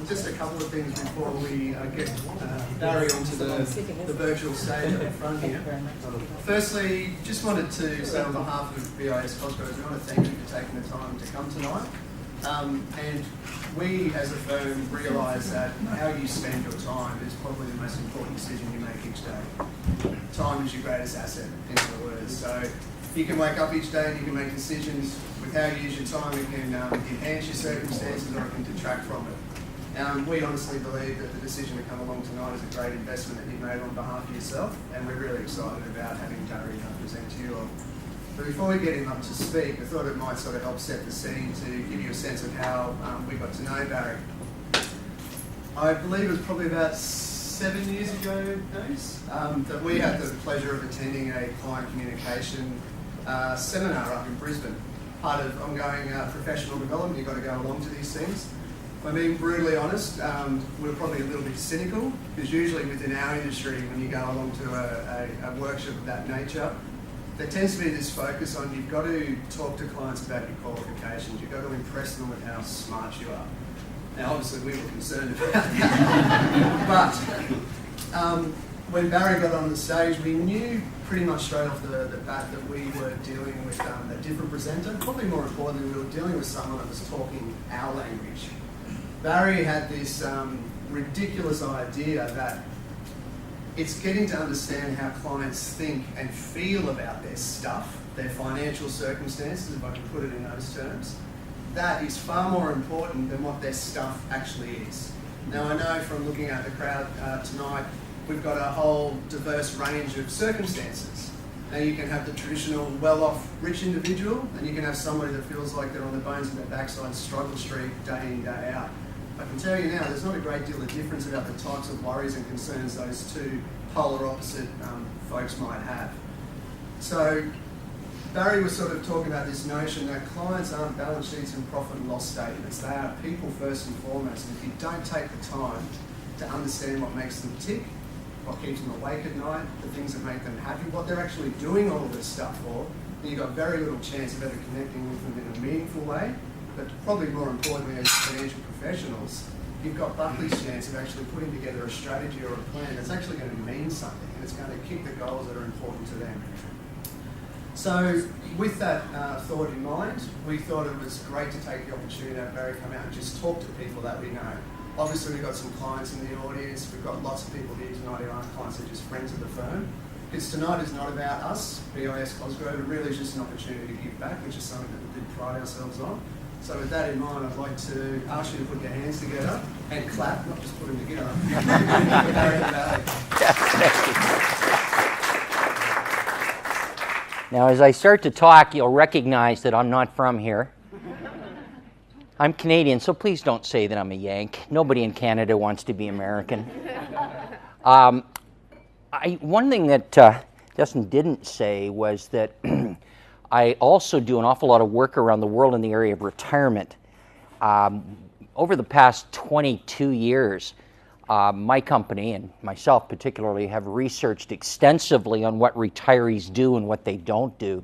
Just a couple of things before we get Barry onto the virtual stage up in front here. Firstly, just wanted to say on behalf of BIS Cosgrove, we want to thank you for taking the time to come tonight. And we as a firm realise that how you spend your time is probably the most important decision you make each day. Time is your greatest asset, in other words. So you can wake up each day and you can make decisions with how you use your time. It can enhance your circumstances or it can detract from it. We honestly believe that the decision to come along tonight is a great investment that you've made on behalf of yourself, and we're really excited about having Barry present to you all. But before we get him up to speak, I thought it might sort of help set the scene to give you a sense of how we got to know Barry. I believe it was probably about 7 years ago, that we had the pleasure of attending a client communication seminar up in Brisbane. Part of ongoing professional development, you've got to go along to these things. If I'm being brutally honest, we're probably a little bit cynical, because usually within our industry, when you go along to a workshop of that nature, there tends to be this focus on you've got to talk to clients about your qualifications, you've got to impress them with how smart you are. Now obviously we were concerned about that, but when Barry got on the stage, we knew pretty much straight off the bat that we were dealing with a different presenter. Probably more importantly, we were dealing with someone that was talking our language. Barry had this ridiculous idea that it's getting to understand how clients think and feel about their stuff, their financial circumstances, if I can put it in those terms. That is far more important than what their stuff actually is. Now I know from looking at the crowd tonight, we've got a whole diverse range of circumstances. Now you can have the traditional well-off rich individual, and you can have somebody that feels like they're on the bones of their backside struggle street day in, day out. I can tell you now, there's not a great deal of difference about the types of worries and concerns those two polar opposite folks might have. So Barry was sort of talking about this notion that clients aren't balance sheets and profit and loss statements. They are people first and foremost. And if you don't take the time to understand what makes them tick, what keeps them awake at night, the things that make them happy, what they're actually doing all of this stuff for, then you've got very little chance of ever connecting with them in a meaningful way. But probably more importantly, as financial professionals, you've got Buckley's chance of actually putting together a strategy or a plan that's actually going to mean something, and it's going to kick the goals that are important to them. So with that thought in mind, we thought it was great to take the opportunity to have Barry come out and just talk to people that we know. Obviously we've got some clients in the audience, we've got lots of people here tonight who aren't clients, they're just friends of the firm. Because tonight is not about us, BIS Cosgrove, it really is just an opportunity to give back, which is something that we did pride ourselves on. So with that in mind, I'd like to ask you to put your hands together and clap, not just put them together. Barry LaValley. Now, as I start to talk, you'll recognize that I'm not from here. I'm Canadian, so please don't say that I'm a Yank. Nobody in Canada wants to be American. One thing that Justin didn't say was that I also do an awful lot of work around the world in the area of retirement. Over the past 22 years, my company, and myself particularly, have researched extensively on what retirees do and what they don't do.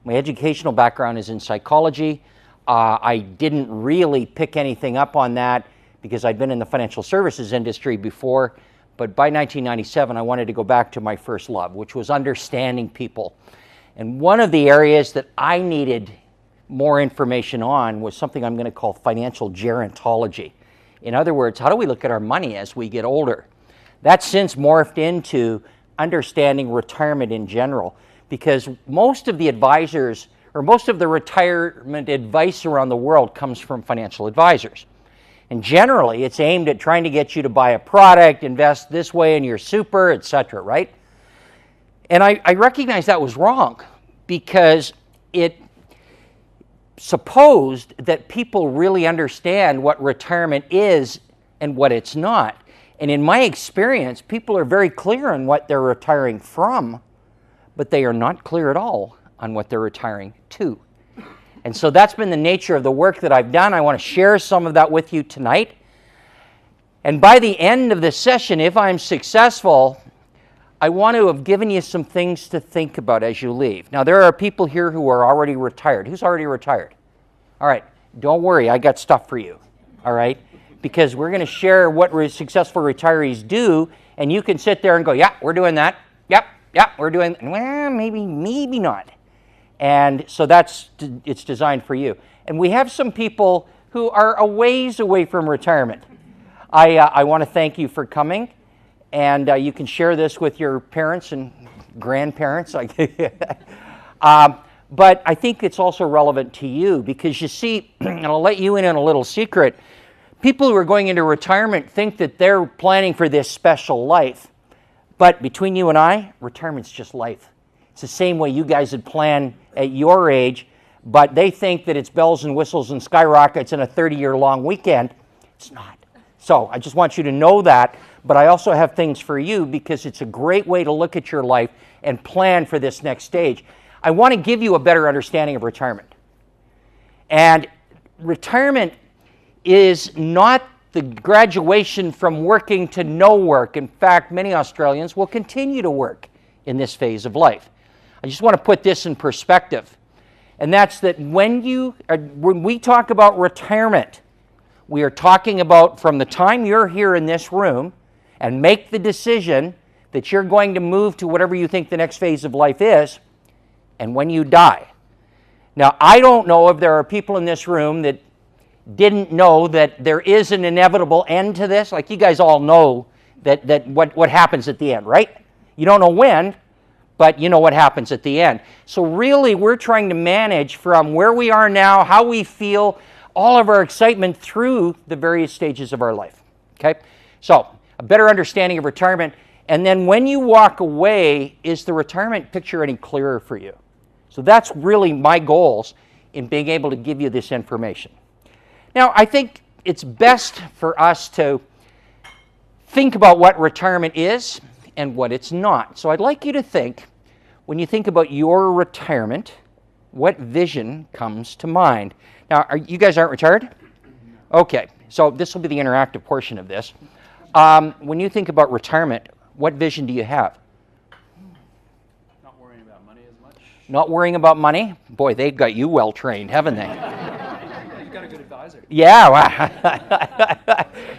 My educational background is in psychology. I didn't really pick anything up on that because I'd been in the financial services industry before, but by 1997 I wanted to go back to my first love, which was understanding people. And one of the areas that I needed more information on was something I'm going to call financial gerontology. In other words, how do we look at our money as we get older? That's since morphed into understanding retirement in general, because most of the advisors, or most of the retirement advice around the world comes from financial advisors. And generally, it's aimed at trying to get you to buy a product, invest this way in your super, etc., right? And I recognize that was wrong, because it supposed that people really understand what retirement is and what it's not. And in my experience, people are very clear on what they're retiring from, but they are not clear at all on what they're retiring to. And so that's been the nature of the work that I've done. I want to share some of that with you tonight. And by the end of this session, if I'm successful, I want to have given you some things to think about as you leave. Now, there are people here who are already retired. Who's already retired? All right, don't worry, I got stuff for you, all right? because we're going to share what successful retirees do, and you can sit there and go, yeah, we're doing that. Yep, yeah, we're doing, well, maybe not. And so it's designed for you. And we have some people who are a ways away from retirement. I want to thank you for coming, and you can share this with your parents and grandparents. But I think it's also relevant to you because you see, and I'll let you in on a little secret, people who are going into retirement think that they're planning for this special life. But between you and I, retirement's just life. It's the same way you guys had planned at your age, but they think that it's bells and whistles and skyrockets and a 30-year long weekend. It's not. So I just want you to know that, but I also have things for you because it's a great way to look at your life and plan for this next stage. I want to give you a better understanding of retirement. And retirement is not the graduation from working to no work. In fact, many Australians will continue to work in this phase of life. I just want to put this in perspective. And that's that when we talk about retirement, we are talking about from the time you're here in this room and make the decision that you're going to move to whatever you think the next phase of life is, and when you die. Now, I don't know if there are people in this room that didn't know that there is an inevitable end to this. Like you guys all know that what happens at the end, right? You don't know when, but you know what happens at the end. So really, we're trying to manage from where we are now, how we feel, all of our excitement through the various stages of our life, okay? So a better understanding of retirement, and then when you walk away, is the retirement picture any clearer for you? So that's really my goals in being able to give you this information. Now, I think it's best for us to think about what retirement is and what it's not. So I'd like you to think, when you think about your retirement, what vision comes to mind? Now, you guys aren't retired? Okay, so this will be the interactive portion of this. When you think about retirement, what vision do you have? Not worrying about money as much. Not worrying about money? Boy, they've got you well trained, haven't they? You've got a good advisor. Yeah,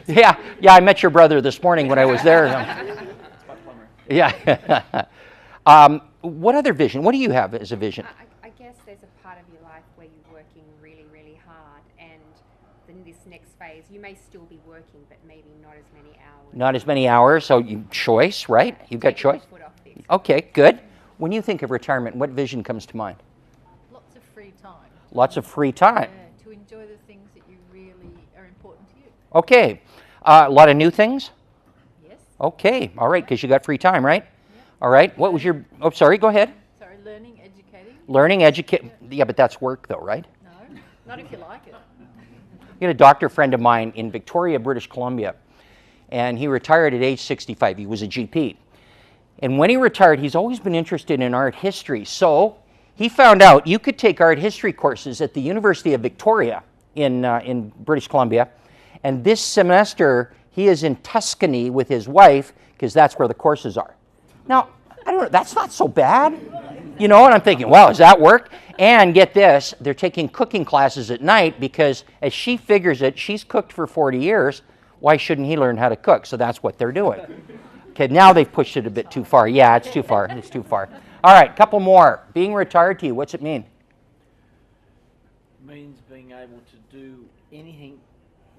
yeah. I met your brother this morning when I was there. It's my plumber. Yeah. What other vision? What do you have as a vision? I guess there's a part of your life where you're working really, really hard, and then this next phase, you may still be working, but maybe not as many hours. Not as many hours, so choice, right? You've got choice. Foot off this. Okay, good. When you think of retirement, what vision comes to mind? Lots of free time. Lots of free time. Yeah, to enjoy the things that you really are important to you. Okay. A lot of new things? Yes. Okay. All right, because you got free time, right? Yeah. All right. What was your... Oh, sorry. Go ahead. Sorry, learning, educating. Learning, educate... Yeah, but that's work, though, right? No, not if you like it. I had a doctor friend of mine in Victoria, British Columbia, and he retired at age 65. He was a GP. And when he retired, he's always been interested in art history. So he found out you could take art history courses at the University of Victoria in British Columbia. And this semester, he is in Tuscany with his wife because that's where the courses are. Now, I don't know, that's not so bad. You know, and I'm thinking, wow, does that work? And get this, they're taking cooking classes at night because as she figures it, she's cooked for 40 years. Why shouldn't he learn how to cook? So that's what they're doing. Okay, now they've pushed it a bit too far. Yeah, it's too far. It's too far. All right, couple more. Being retired to you, what's it mean? Means being able to do anything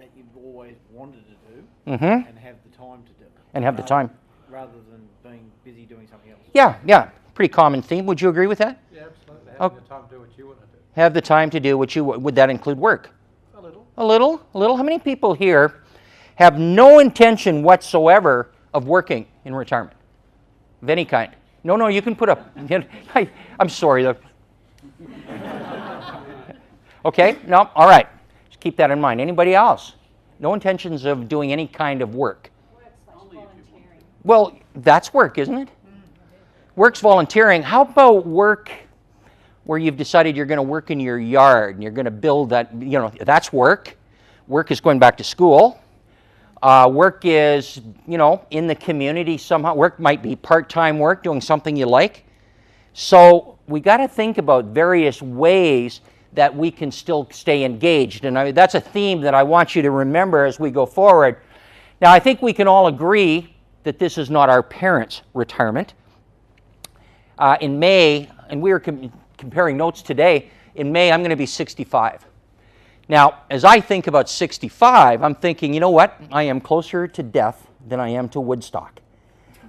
that you've always wanted to do Mm-hmm. and have the time to do it. And have the time. Rather than being busy doing something else. Yeah. Pretty common theme. Would you agree with that? Yeah, absolutely. Oh. Having the time to do what you want to do. Have the time to do what you... Would that include work? A little. A little? A little? How many people here have no intention whatsoever of working in retirement? Of any kind? No, you can put up... I'm sorry. Okay, no, all right. Just keep that in mind. Anybody else? No intentions of doing any kind of work? Well, that's work, isn't it? Work's volunteering. How about work where you've decided you're going to work in your yard and you're going to build that, that's work. Work is going back to school. Work is, in the community somehow. Work might be part-time work, doing something you like. So we got to think about various ways that we can still stay engaged. And that's a theme that I want you to remember as we go forward. Now, I think we can all agree that this is not our parents' retirement. In May, and we were comparing notes today, in May I'm going to be 65. Now, as I think about 65, I'm thinking, you know what? I am closer to death than I am to Woodstock.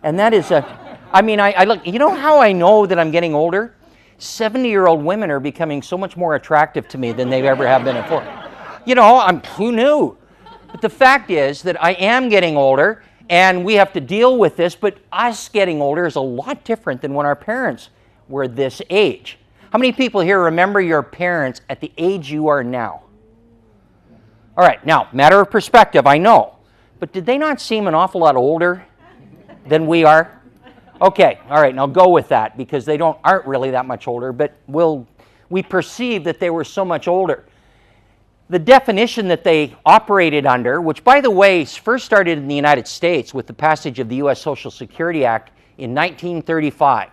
And that is I look, you know how I know that I'm getting older? 70-year-old women are becoming so much more attractive to me than they've ever have been before. You know, who knew? But the fact is that I am getting older, and we have to deal with this, but us getting older is a lot different than when our parents were this age. How many people here remember your parents at the age you are now? All right, now, matter of perspective, I know. But did they not seem an awful lot older than we are? Okay, all right, now go with that, because they aren't really that much older, but we perceive that they were so much older. The definition that they operated under, which, by the way, first started in the United States with the passage of the U.S. Social Security Act in 1935,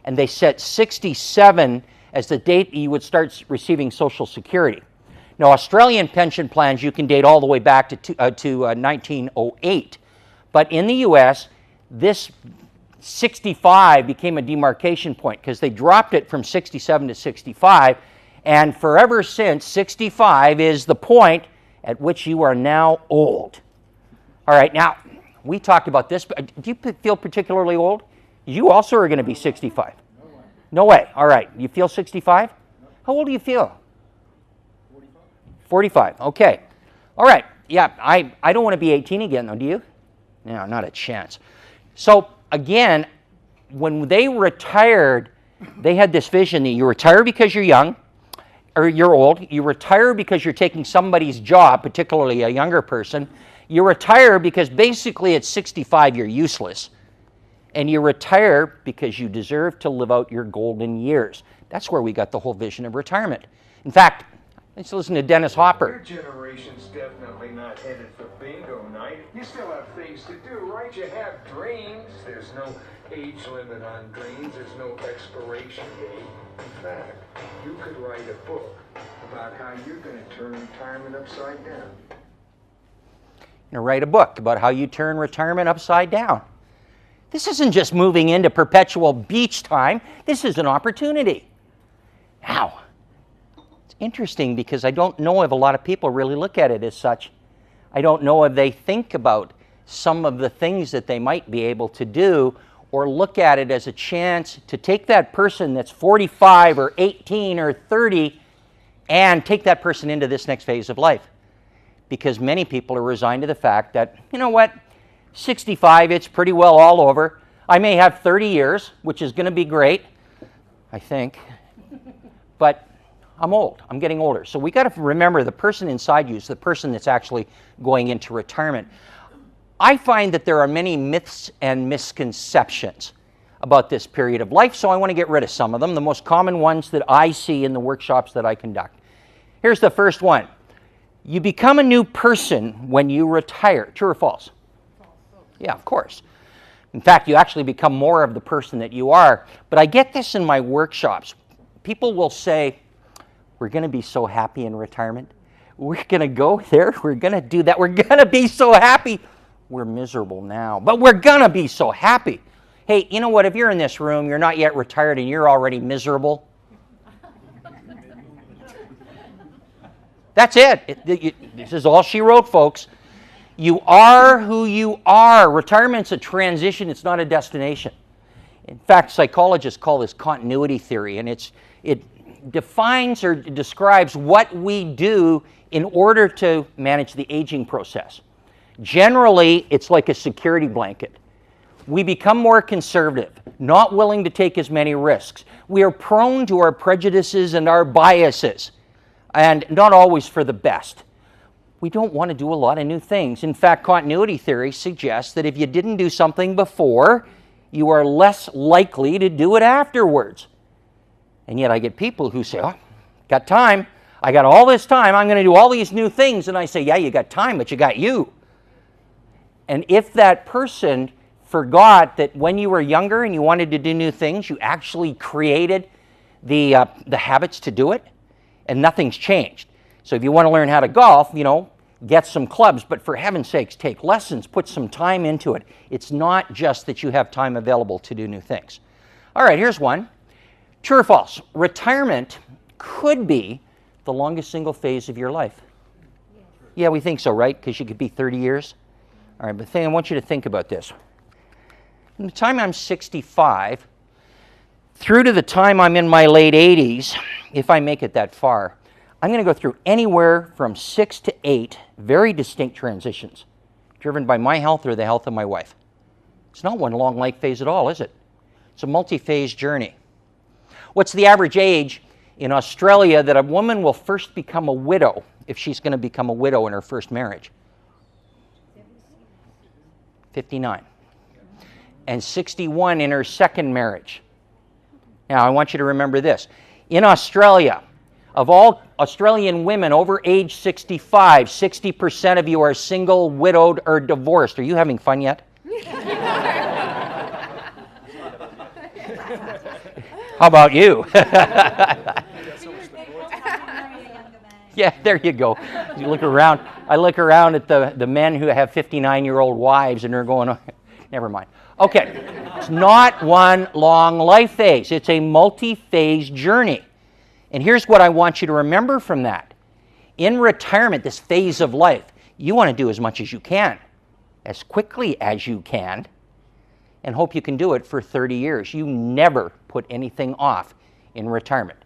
and they set 67 as the date you would start receiving Social Security. Now, Australian pension plans you can date all the way back to 1908, but in the U.S., this 65 became a demarcation point because they dropped it from 67 to 65, and forever since, 65 is the point at which you are now old. All right, now, we talked about this, but do you feel particularly old? You also are going to be 65. No way. All right, you feel 65? How old do you feel? 45. Okay. All right. Yeah, I don't want to be 18 again, though, do you? No, not a chance. So, again, when they retired, they had this vision that you retire because you're young, or you're old. You retire because you're taking somebody's job, particularly a younger person. You retire because basically at 65 you're useless. And you retire because you deserve to live out your golden years. That's where we got the whole vision of retirement. In fact, let's listen to Dennis Hopper. Your generation's definitely not headed for bingo night. You still have things to do, right? You have dreams. There's no age limit on dreams. There's no expiration date. In fact, you could write a book about how you're going to turn retirement upside down. You're going to write a book about how you turn retirement upside down. This isn't just moving into perpetual beach time. This is an opportunity. Now, it's interesting because I don't know if a lot of people really look at it as such. I don't know if they think about some of the things that they might be able to do, or look at it as a chance to take that person that's 45 or 18 or 30 and take that person into this next phase of life. Because many people are resigned to the fact that, you know what, 65, it's pretty well all over. I may have 30 years, which is going to be great, I think, but I'm old. I'm getting older. So we got to remember the person inside you is the person that's actually going into retirement. I find that there are many myths and misconceptions about this period of life, so I want to get rid of some of them, the most common ones that I see in the workshops that I conduct. Here's the first one. You become a new person when you retire. True or false? Yeah, of course. In fact, you actually become more of the person that you are. But I get this in my workshops. People will say, we're going to be so happy in retirement. We're going to go there. We're going to do that. We're going to be so happy. We're miserable now, but we're going to be so happy. Hey, you know what? If you're in this room, you're not yet retired, and you're already miserable. That's it. This is all she wrote, folks. You are who you are. Retirement's a transition. It's not a destination. In fact, psychologists call this continuity theory, and it defines or describes what we do in order to manage the aging process. Generally, it's like a security blanket. We become more conservative, not willing to take as many risks. We are prone to our prejudices and our biases, and not always for the best. We don't want to do a lot of new things. In fact, continuity theory suggests that if you didn't do something before, you are less likely to do it afterwards. And yet I get people who say, oh, got time. I got all this time. I'm going to do all these new things. And I say, yeah, you got time, but you got you. And if that person forgot that when you were younger and you wanted to do new things, you actually created the habits to do it, and nothing's changed. So if you want to learn how to golf, you know, get some clubs, but for heaven's sakes, take lessons, put some time into it. It's not just that you have time available to do new things. All right, here's one. True or false? Retirement could be the longest single phase of your life. Yeah, we think so, right? Because you could be 30 years. All right, but I want you to think about this. From the time I'm 65 through to the time I'm in my late 80s, if I make it that far, I'm going to go through anywhere from 6 to 8 very distinct transitions, driven by my health or the health of my wife. It's not one long life phase at all, is it? It's a multi-phase journey. What's the average age in Australia that a woman will first become a widow if she's going to become a widow in her first marriage? 59. And 61 in her second marriage. Now, I want you to remember this. In Australia, of all Australian women over age 65, 60% of you are single, widowed, or divorced. Are you having fun yet? How about you? Yeah, there you go. You look around. I look around at the men who have 59-year-old wives, and they're going, oh, never mind. Okay, it's not one long life phase. It's a multi-phase journey. And here's what I want you to remember from that. In retirement, this phase of life, you want to do as much as you can, as quickly as you can, and hope you can do it for 30 years. You never put anything off in retirement,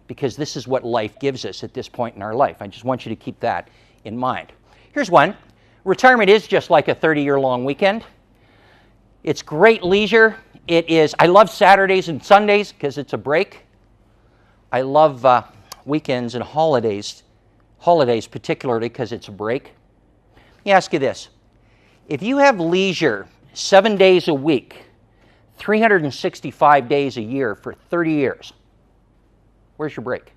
because this is what life gives us at this point in our life. I just want you to keep that in mind. Here's one. Retirement is just like a 30-year-long weekend. It's great leisure. It is. I love Saturdays and Sundays because it's a break. I love weekends and holidays particularly because it's a break. Let me ask you this. If you have leisure 7 days a week, 365 days a year for 30 years, where's your break?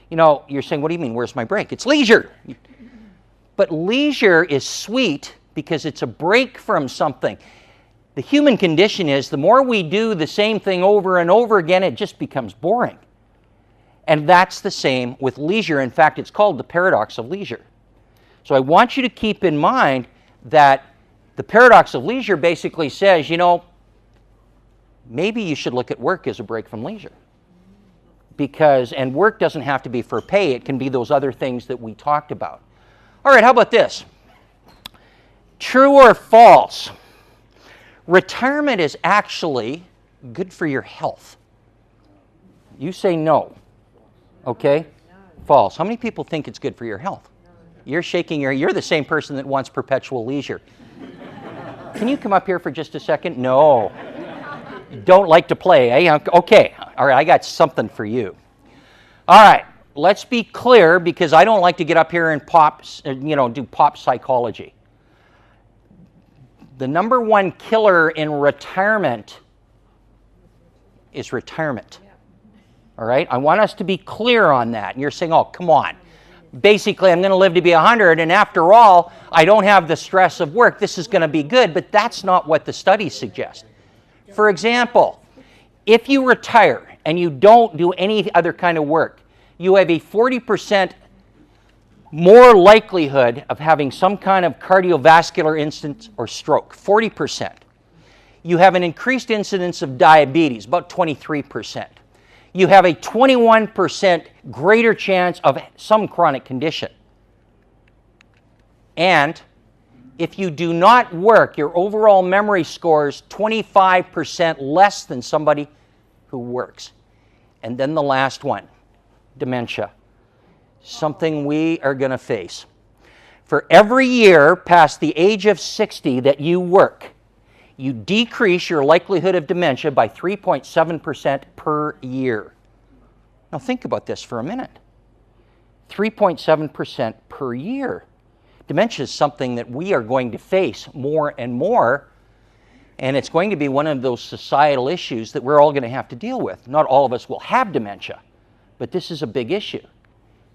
You know, you're saying, what do you mean, where's my break? It's leisure. But leisure is sweet because it's a break from something. The human condition is the more we do the same thing over and over again, it just becomes boring. And that's the same with leisure. In fact, it's called the paradox of leisure. So I want you to keep in mind that the paradox of leisure basically says, you know, maybe you should look at work as a break from leisure. And work doesn't have to be for pay. It can be those other things that we talked about. All right, how about this? True or false? Retirement is actually good for your health. You say no. Okay? False. How many people think it's good for your health? You're shaking you're the same person that wants perpetual leisure. Can you come up here for just a second? No. Don't like to play, eh? Okay. All right, I got something for you. All right, let's be clear because I don't like to get up here and do pop psychology. The number one killer in retirement is retirement. All right? I want us to be clear on that. And you're saying, oh, come on. Basically, I'm going to live to be 100, and after all, I don't have the stress of work. This is going to be good, but that's not what the studies suggest. For example, if you retire and you don't do any other kind of work, you have a 40% more likelihood of having some kind of cardiovascular incident or stroke, 40%. You have an increased incidence of diabetes, about 23%. You have a 21% greater chance of some chronic condition. And if you do not work, your overall memory scores 25% less than somebody who works. And then the last one, dementia. Something we are going to face. For every year past the age of 60 that you work, you decrease your likelihood of dementia by 3.7% per year. Now think about this for a minute. 3.7% per year. Dementia is something that we are going to face more and more, and it's going to be one of those societal issues that we're all going to have to deal with. Not all of us will have dementia, but this is a big issue.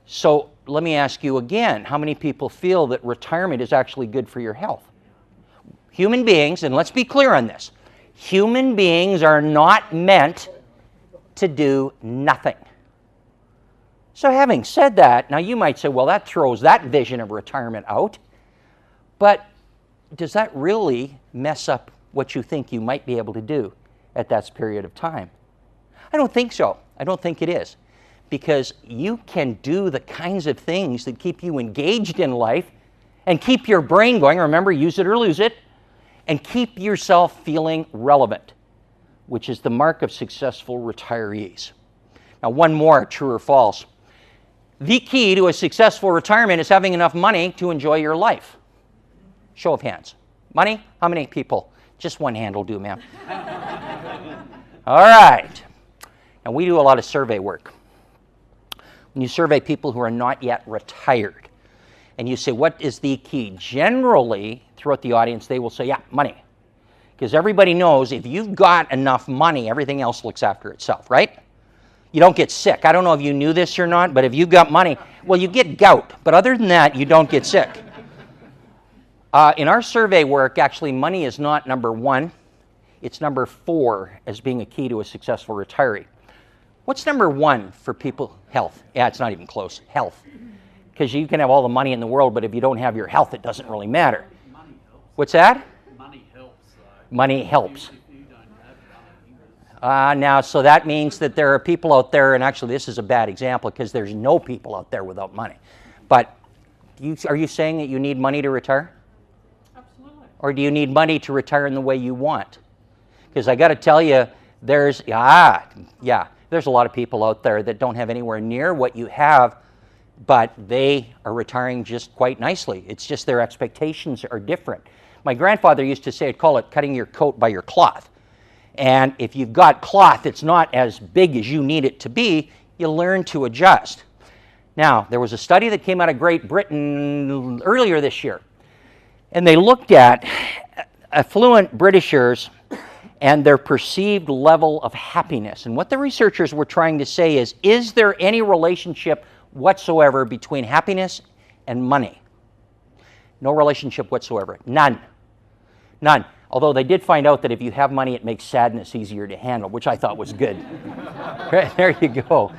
So let me ask you again, how many people feel that retirement is actually good for your health? Human beings, and let's be clear on this, human beings are not meant to do nothing. So having said that, now you might say, well, that throws that vision of retirement out. But does that really mess up what you think you might be able to do at that period of time? I don't think so. I don't think it is. Because you can do the kinds of things that keep you engaged in life and keep your brain going. Remember, use it or lose it. And keep yourself feeling relevant, which is the mark of successful retirees. Now, one more, true or false. The key to a successful retirement is having enough money to enjoy your life. Show of hands. Money? How many people? Just one hand will do, ma'am. All right. Now, we do a lot of survey work. When you survey people who are not yet retired, and you say, what is the key? Generally, throughout the audience, they will say, yeah, money. Because everybody knows if you've got enough money, everything else looks after itself, right? You don't get sick. I don't know if you knew this or not, but if you've got money, well, you get gout. But other than that, you don't get sick. In our survey work, actually, money is not number one. It's number 4 as being a key to a successful retiree. What's number 1 for people? Health. Yeah, it's not even close. Health. Because you can have all the money in the world, but if you don't have your health, it doesn't really matter. Money helps. What's that? Money helps, though. Money helps. If you don't have money, Now, so that means that there are people out there, and actually this is a bad example because there's no people out there without money. But are you saying that you need money to retire? absolutely. Or do you need money to retire in the way you want? Because I got to tell you, there's a lot of people out there that don't have anywhere near what you have, but they are retiring just quite nicely. It's just their expectations are different. My grandfather used to say, I'd call it cutting your coat by your cloth. And if you've got cloth that's not as big as you need it to be, you learn to adjust. Now, there was a study that came out of Great Britain earlier this year, and they looked at affluent Britishers and their perceived level of happiness. And what the researchers were trying to say is there any relationship whatsoever between happiness and money? No relationship whatsoever. None. None. Although they did find out that if you have money, it makes sadness easier to handle, which I thought was good. There you go.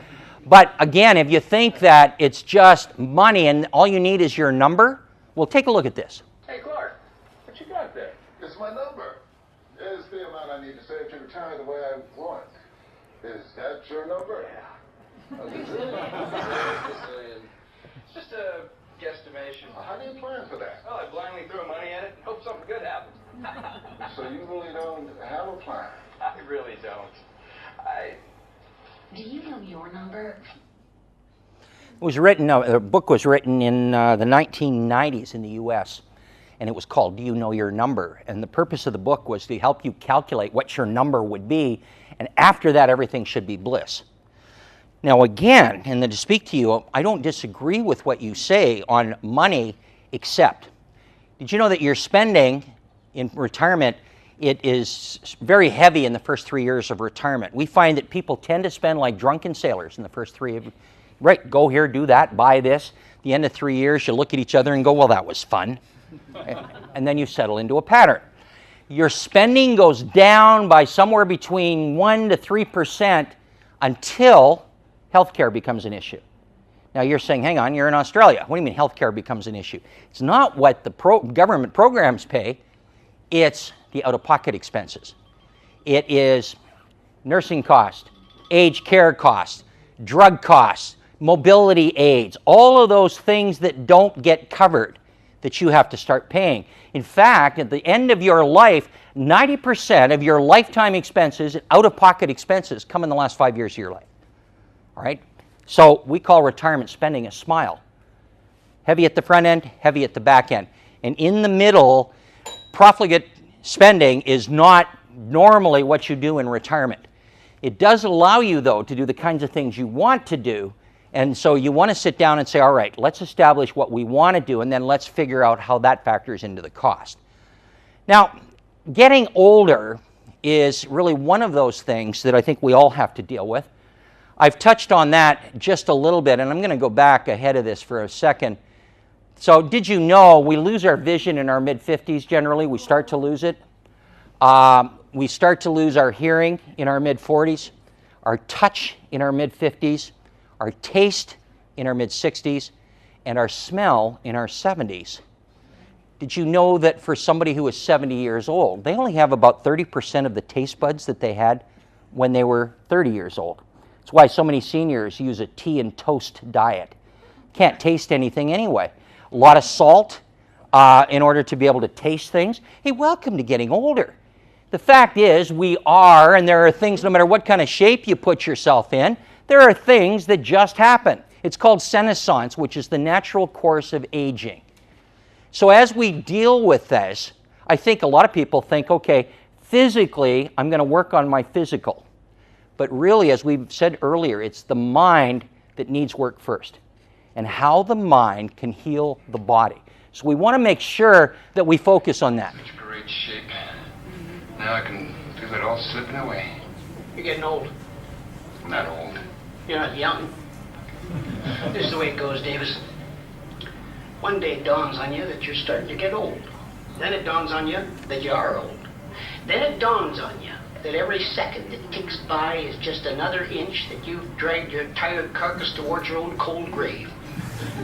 But again, if you think that it's just money and all you need is your number, well, take a look at this. Hey, Clark, what you got there? It's my number. It's the amount I need to save to retire the way I want. Is that your number? Yeah. Oh, is it? It's just a guesstimation. How do you plan for that? Well, I blindly throw money at it and hope something good happens. So you really don't have a plan? I really don't. Do you know your number? It was written, the book was written in the 1990s in the U.S., and it was called Do You Know Your Number? And the purpose of the book was to help you calculate what your number would be, and after that, everything should be bliss. Now again, and then to speak to you, I don't disagree with what you say on money, except, did you know that your spending in retirement, it is very heavy in the first 3 years of retirement. We find that people tend to spend like drunken sailors in the first 3 years. Right, go here, do that, buy this. At the end of 3 years, you look at each other and go, well, that was fun. And then you settle into a pattern. Your spending goes down by somewhere between 1% to 3% until healthcare becomes an issue. Now you're saying, hang on, you're in Australia. What do you mean healthcare becomes an issue? It's not what the government programs pay, it's the out-of-pocket expenses. It is nursing costs, aged care costs, drug costs, mobility aids, all of those things that don't get covered that you have to start paying. In fact, at the end of your life, 90% of your lifetime expenses, out-of-pocket expenses, come in the last 5 years of your life. All right? So we call retirement spending a smile. Heavy at the front end, heavy at the back end. And in the middle, profligate spending is not normally what you do in retirement. It does allow you, though, to do the kinds of things you want to do. And so you want to sit down and say, all right, let's establish what we want to do, and then let's figure out how that factors into the cost. Now, getting older is really one of those things that I think we all have to deal with. I've touched on that just a little bit, and I'm going to go back ahead of this for a second. So did you know we lose our vision in our mid-50s generally? We start to lose it. We start to lose our hearing in our mid-40s, our touch in our mid-50s, our taste in our mid-60s and our smell in our 70s. Did you know that for somebody who is 70 years old, they only have about 30% of the taste buds that they had when they were 30 years old? That's why so many seniors use a tea and toast diet. Can't taste anything anyway. A lot of salt in order to be able to taste things. Hey, welcome to getting older. The fact is, we are, and there are things, no matter what kind of shape you put yourself in, there are things that just happen. It's called senescence, which is the natural course of aging. So as we deal with this, I think a lot of people think, okay, physically, I'm going to work on my physical. But really, as we've said earlier, it's the mind that needs work first, and how the mind can heal the body. So we want to make sure that we focus on that. Such great shape. Now I can feel it all slipping away. You're getting old. I'm not old. You're not young. This is the way it goes, Davis. One day it dawns on you that you're starting to get old. Then it dawns on you that you are old. Then it dawns on you that every second that ticks by is just another inch that you've dragged your tired carcass towards your own cold grave.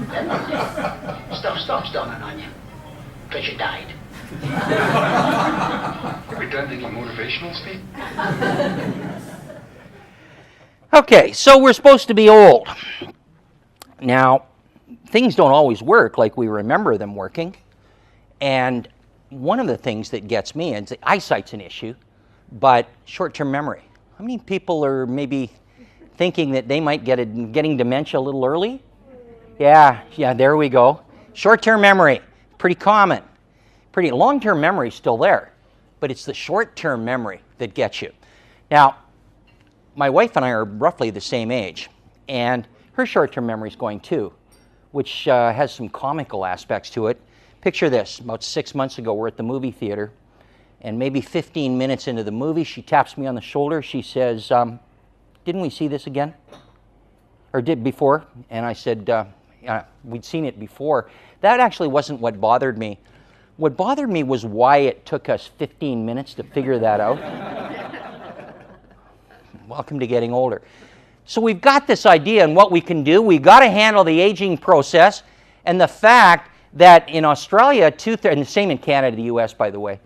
Then one day, stuff stops dawning on you. Because you died. Are we done thinking motivational speak? Okay, so we're supposed to be old. Now, things don't always work like we remember them working. And one of the things that gets me, and eyesight's an issue, but short-term memory. How many people are maybe thinking that they might getting dementia a little early? Yeah, there we go. Short-term memory, pretty common. Pretty long-term memory is still there, but it's the short-term memory that gets you. Now, my wife and I are roughly the same age, and her short-term memory is going too, which has some comical aspects to it. Picture this, about 6 months ago, we're at the movie theater, and maybe 15 minutes into the movie, she taps me on the shoulder. She says, didn't we see this again? Or did before? And I said, we'd seen it before. That actually wasn't what bothered me. What bothered me was why it took us 15 minutes to figure that out. Welcome to getting older. So we've got this idea and what we can do. We've got to handle the aging process, and the fact that in Australia, and the same in Canada, the US, by the way,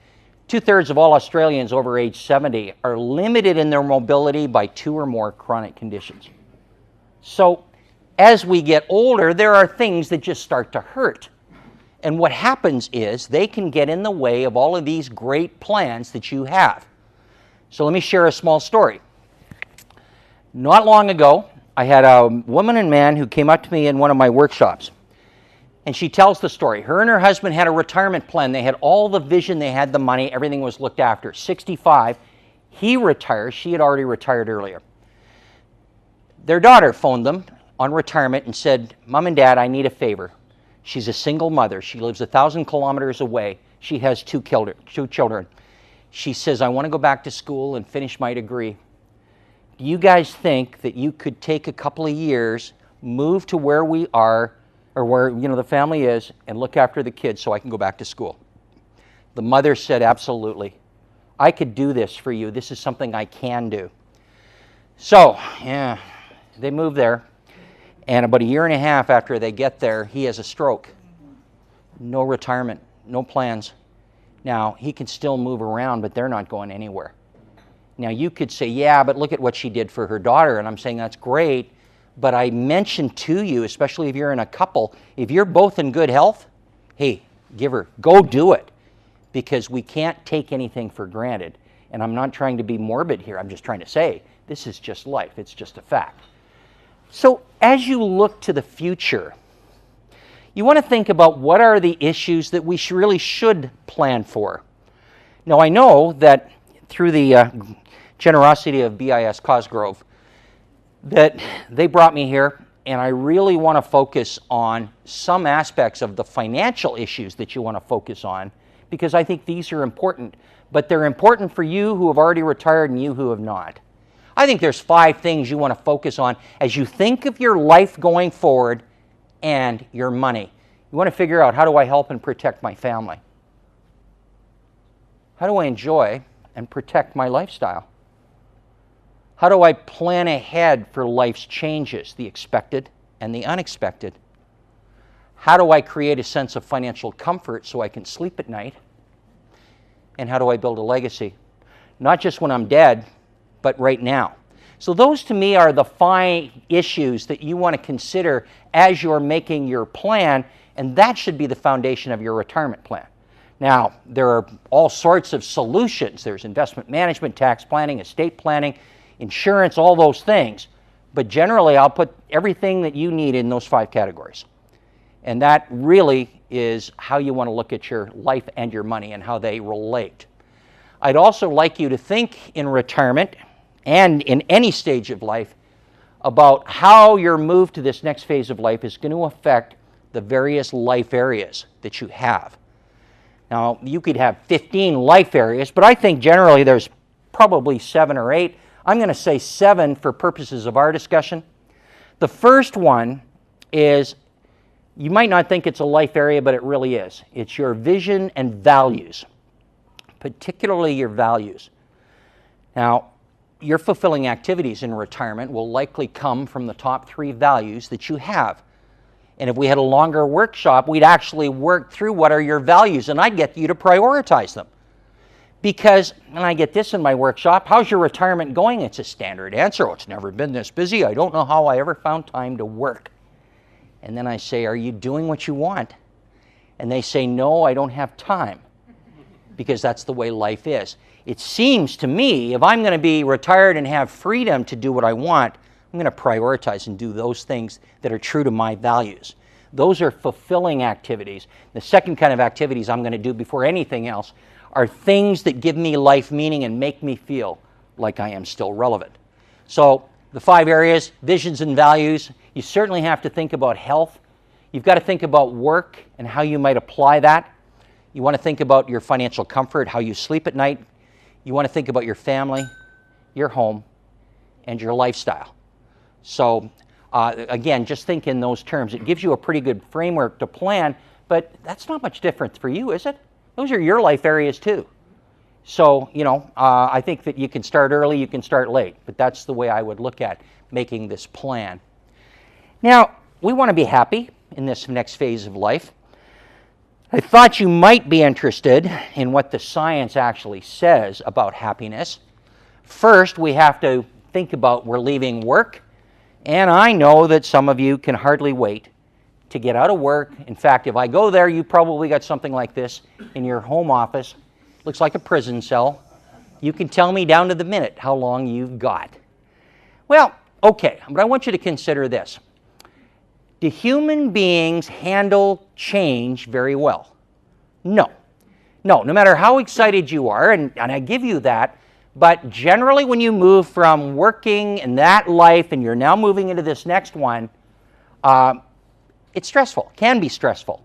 2/3 of all Australians over age 70 are limited in their mobility by 2 or more chronic conditions. So as we get older, there are things that just start to hurt. And what happens is they can get in the way of all of these great plans that you have. So let me share a small story. Not long ago, I had a woman and man who came up to me in one of my workshops. And she tells the story. Her and her husband had a retirement plan. They had all the vision, they had the money, everything was looked after. 65, he retires. She had already retired earlier. Their daughter phoned them on retirement and said, Mom and Dad, I need a favor. She's a single mother. She lives 1,000 kilometers away. She has two children. She says, I want to go back to school and finish my degree. Do you guys think that you could take a couple of years, move to where we are, or where the family is, and look after the kids so I can go back to school? The mother said, absolutely. I could do this for you. This is something I can do. So, yeah, they move there. And about a year and a half after they get there, he has a stroke. No retirement, no plans. Now, he can still move around, but they're not going anywhere. Now, you could say, yeah, but look at what she did for her daughter. And I'm saying that's great. But I mentioned to you, especially if you're in a couple, if you're both in good health, hey, give her, go do it. Because we can't take anything for granted. And I'm not trying to be morbid here. I'm just trying to say, this is just life. It's just a fact. So as you look to the future, you want to think about what are the issues that we really should plan for. Now, I know that through the generosity of BIS Cosgrove, that they brought me here, and I really want to focus on some aspects of the financial issues that you want to focus on, because I think these are important, but they're important for you who have already retired and you who have not. I think there's 5 things you want to focus on as you think of your life going forward and your money. You want to figure out, how do I help and protect my family? How do I enjoy and protect my lifestyle? How do I plan ahead for life's changes, the expected and the unexpected? How do I create a sense of financial comfort so I can sleep at night? And how do I build a legacy? Not just when I'm dead, but right now. So those to me are the 5 issues that you want to consider as you're making your plan, and that should be the foundation of your retirement plan. Now, there are all sorts of solutions. There's investment management, tax planning, estate planning, insurance, all those things. But generally, I'll put everything that you need in those 5 categories. And that really is how you want to look at your life and your money and how they relate. I'd also like you to think in retirement and in any stage of life about how your move to this next phase of life is going to affect the various life areas that you have. Now, you could have 15 life areas, but I think generally there's probably 7 or 8. I'm going to say 7 for purposes of our discussion. The first one is, you might not think it's a life area, but it really is. It's your vision and values, particularly your values. Now, your fulfilling activities in retirement will likely come from the top 3 values that you have. And if we had a longer workshop, we'd actually work through what are your values, and I'd get you to prioritize them. Because, and I get this in my workshop, how's your retirement going? It's a standard answer. Oh, it's never been this busy. I don't know how I ever found time to work. And then I say, are you doing what you want? And they say, no, I don't have time. Because that's the way life is. It seems to me, if I'm going to be retired and have freedom to do what I want, I'm going to prioritize and do those things that are true to my values. Those are fulfilling activities. The second kind of activities I'm going to do before anything else are things that give me life meaning and make me feel like I am still relevant. So the 5 areas, visions and values, you certainly have to think about health. You've got to think about work and how you might apply that. You want to think about your financial comfort, how you sleep at night. You want to think about your family, your home, and your lifestyle. So again, just think in those terms. It gives you a pretty good framework to plan, but that's not much different for you, is it? Those are your life areas too. So, I think that you can start early, you can start late, but that's the way I would look at making this plan. Now, we want to be happy in this next phase of life. I thought you might be interested in what the science actually says about happiness. First, we have to think about we're leaving work, and I know that some of you can hardly wait to get out of work. In fact, if I go there, you probably got something like this in your home office. Looks like a prison cell. You can tell me down to the minute how long you've got. Well, okay, but I want you to consider this. Do human beings handle change very well? No. No matter how excited you are, and I give you that, but generally when you move from working in that life and you're now moving into this next one, it's stressful, can be stressful.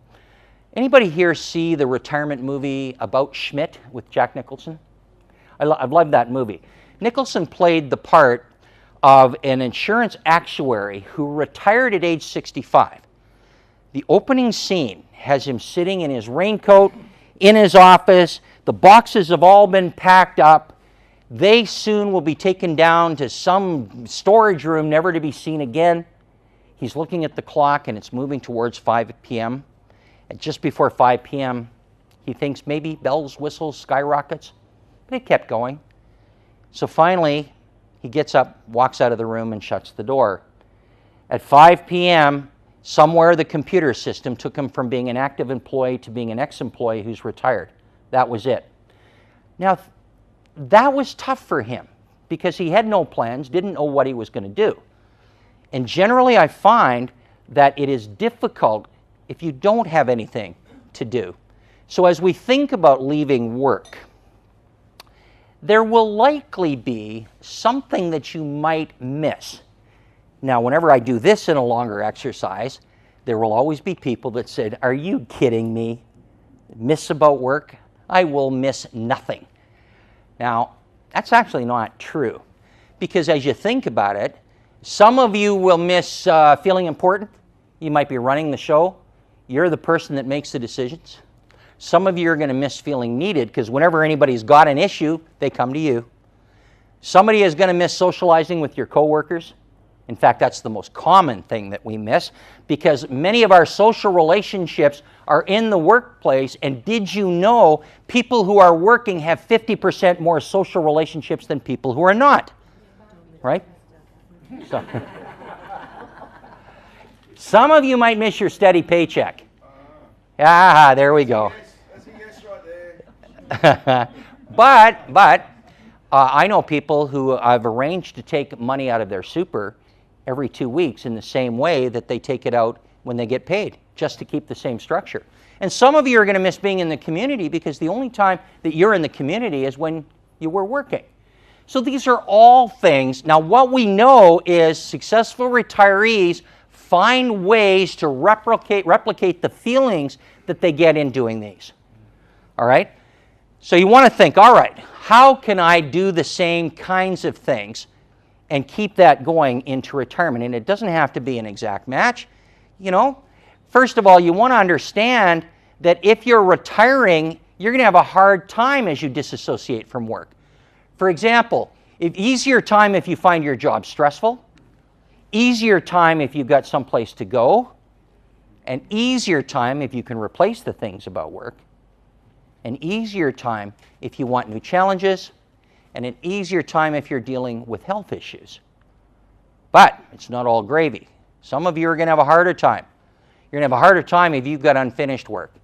Anybody here see the retirement movie About Schmidt with Jack Nicholson? I've loved that movie. Nicholson played the part of an insurance actuary who retired at age 65. The opening scene has him sitting in his raincoat in his office. The boxes have all been packed up. They soon will be taken down to some storage room never to be seen again. He's looking at the clock and it's moving towards 5 p.m. And just before 5 p.m., he thinks maybe bells, whistles, skyrockets, but it kept going. So finally, he gets up, walks out of the room, and shuts the door. At 5 p.m., somewhere the computer system took him from being an active employee to being an ex-employee who's retired. That was it. Now, that was tough for him because he had no plans, didn't know what he was going to do. And generally, I find that it is difficult if you don't have anything to do. So as we think about leaving work, there will likely be something that you might miss. Now, whenever I do this in a longer exercise, there will always be people that said, "Are you kidding me? Miss about work? I will miss nothing." Now, that's actually not true, because as you think about it, some of you will miss feeling important. You might be running the show. You're the person that makes the decisions. Some of you are going to miss feeling needed, because whenever anybody's got an issue, they come to you. Somebody is going to miss socializing with your coworkers In fact, that's the most common thing that we miss, because many of our social relationships are in the workplace, and did you know people who are working have 50% more social relationships than people who are not? Right? So, some of you might miss your steady paycheck. Ah, there we go. That's a yes right there. But I know people who I've arranged to take money out of their super every 2 weeks in the same way that they take it out when they get paid, just to keep the same structure. And some of you are going to miss being in the community because the only time that you're in the community is when you were working. So these are all things. Now, what we know is successful retirees find ways to replicate the feelings that they get in doing these. All right? So you want to think, all right, how can I do the same kinds of things and keep that going into retirement? And it doesn't have to be an exact match. You know, first of all, you want to understand that if you're retiring, you're going to have a hard time as you disassociate from work. For example, easier time if you find your job stressful, easier time if you've got someplace to go, an easier time if you can replace the things about work, an easier time if you want new challenges, and an easier time if you're dealing with health issues. But it's not all gravy. Some of you are going to have a harder time. You're going to have a harder time if you've got unfinished work,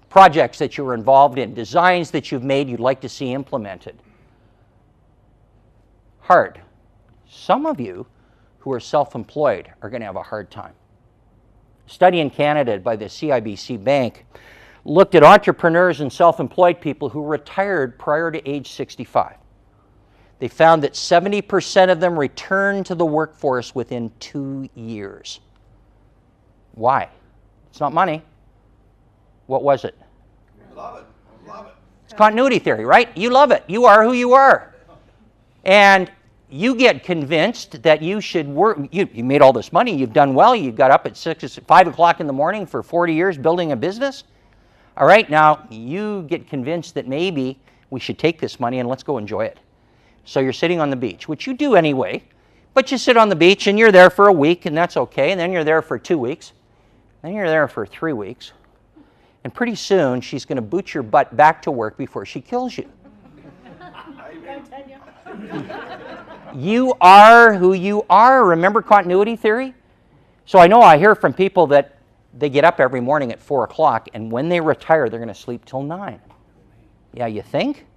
projects that you're involved in, designs that you've made you'd like to see implemented. Hard. Some of you who are self-employed are going to have a hard time. A study in Canada by the CIBC Bank looked at entrepreneurs and self-employed people who retired prior to age 65. They found that 70% of them returned to the workforce within 2 years. Why? It's not money. What was it? Love it. Love it. It's continuity theory, right? You love it. You are who you are. And you get convinced that you should work. You made all this money. You've done well. You got up at 5 o'clock in the morning for 40 years building a business. All right, now you get convinced that maybe we should take this money and let's go enjoy it. So you're sitting on the beach, which you do anyway, but you sit on the beach and you're there for a week, and that's okay, and then you're there for 2 weeks, then you're there for 3 weeks, and pretty soon she's going to boot your butt back to work before she kills you. You are who you are. Remember continuity theory? So I hear from people that they get up every morning at 4 o'clock, and when they retire, they're going to sleep till 9. Yeah, you think?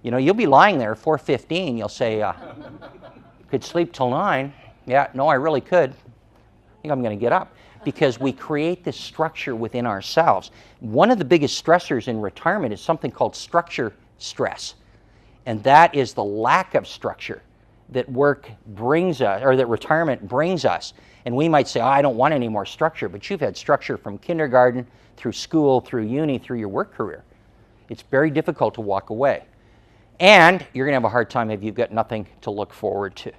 You know, you'll be lying there at 4:15. You'll say, could sleep till 9. Yeah, no, I really could. I think I'm going to get up. Because we create this structure within ourselves. One of the biggest stressors in retirement is something called structure stress. And that is the lack of structure that work brings us, or that retirement brings us. And we might say, I don't want any more structure, but you've had structure from kindergarten, through school, through uni, through your work career. It's very difficult to walk away. And you're going to have a hard time if you've got nothing to look forward to.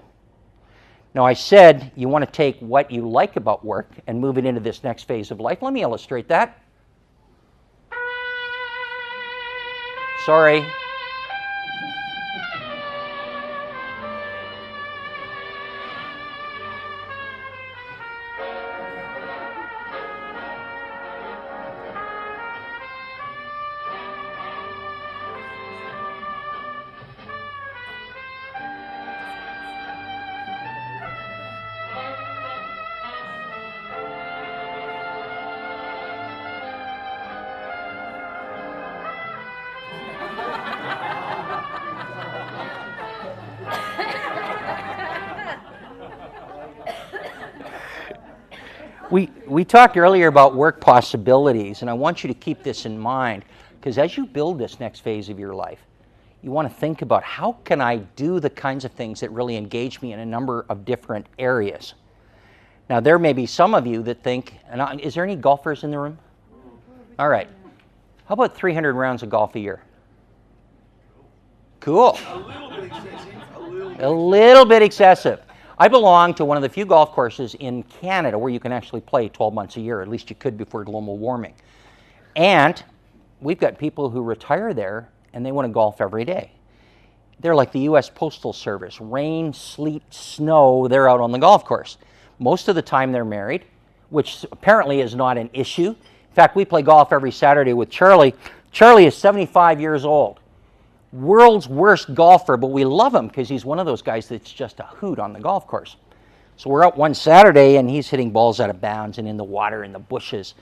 Now, I said you want to take what you like about work and move it into this next phase of life. Let me illustrate that. Sorry. We talked earlier about work possibilities, and I want you to keep this in mind, because as you build this next phase of your life, you want to think about how can I do the kinds of things that really engage me in a number of different areas. Now, there may be some of you that think, is there any golfers in the room? All right. How about 300 rounds of golf a year? Cool. A little bit excessive. A little bit excessive. I belong to one of the few golf courses in Canada where you can actually play 12 months a year. At least you could before global warming. And we've got people who retire there and they want to golf every day. They're like the U.S. Postal Service. Rain, sleet, snow, they're out on the golf course. Most of the time they're married, which apparently is not an issue. In fact, we play golf every Saturday with Charlie. Charlie is 75 years old. World's worst golfer, but we love him because he's one of those guys that's just a hoot on the golf course. So we're out one Saturday, and he's hitting balls out of bounds and in the water, in the bushes.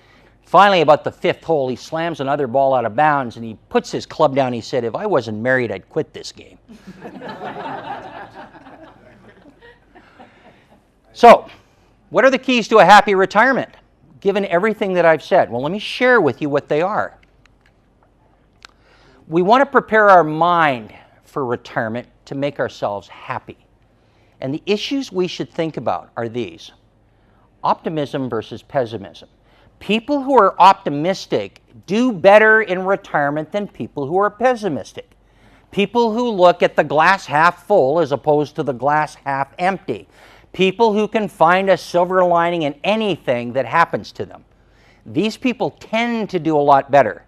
Finally, about the 5th hole, he slams another ball out of bounds, and he puts his club down. He said, "If I wasn't married, I'd quit this game." So, what are the keys to a happy retirement, given everything that I've said? Well, let me share with you what they are. We want to prepare our mind for retirement to make ourselves happy. And the issues we should think about are these: optimism versus pessimism. People who are optimistic do better in retirement than people who are pessimistic. People who look at the glass half full as opposed to the glass half empty. People who can find a silver lining in anything that happens to them. These people tend to do a lot better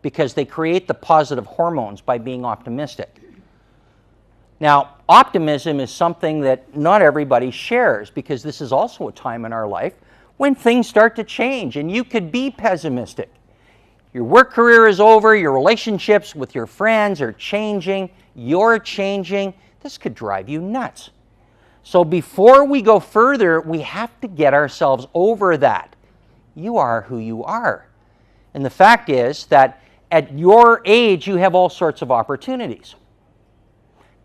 because they create the positive hormones by being optimistic. Now, optimism is something that not everybody shares, because this is also a time in our life when things start to change, and you could be pessimistic. Your work career is over, your relationships with your friends are changing, you're changing. This could drive you nuts. So before we go further, we have to get ourselves over that. You are who you are. And the fact is that at your age, you have all sorts of opportunities.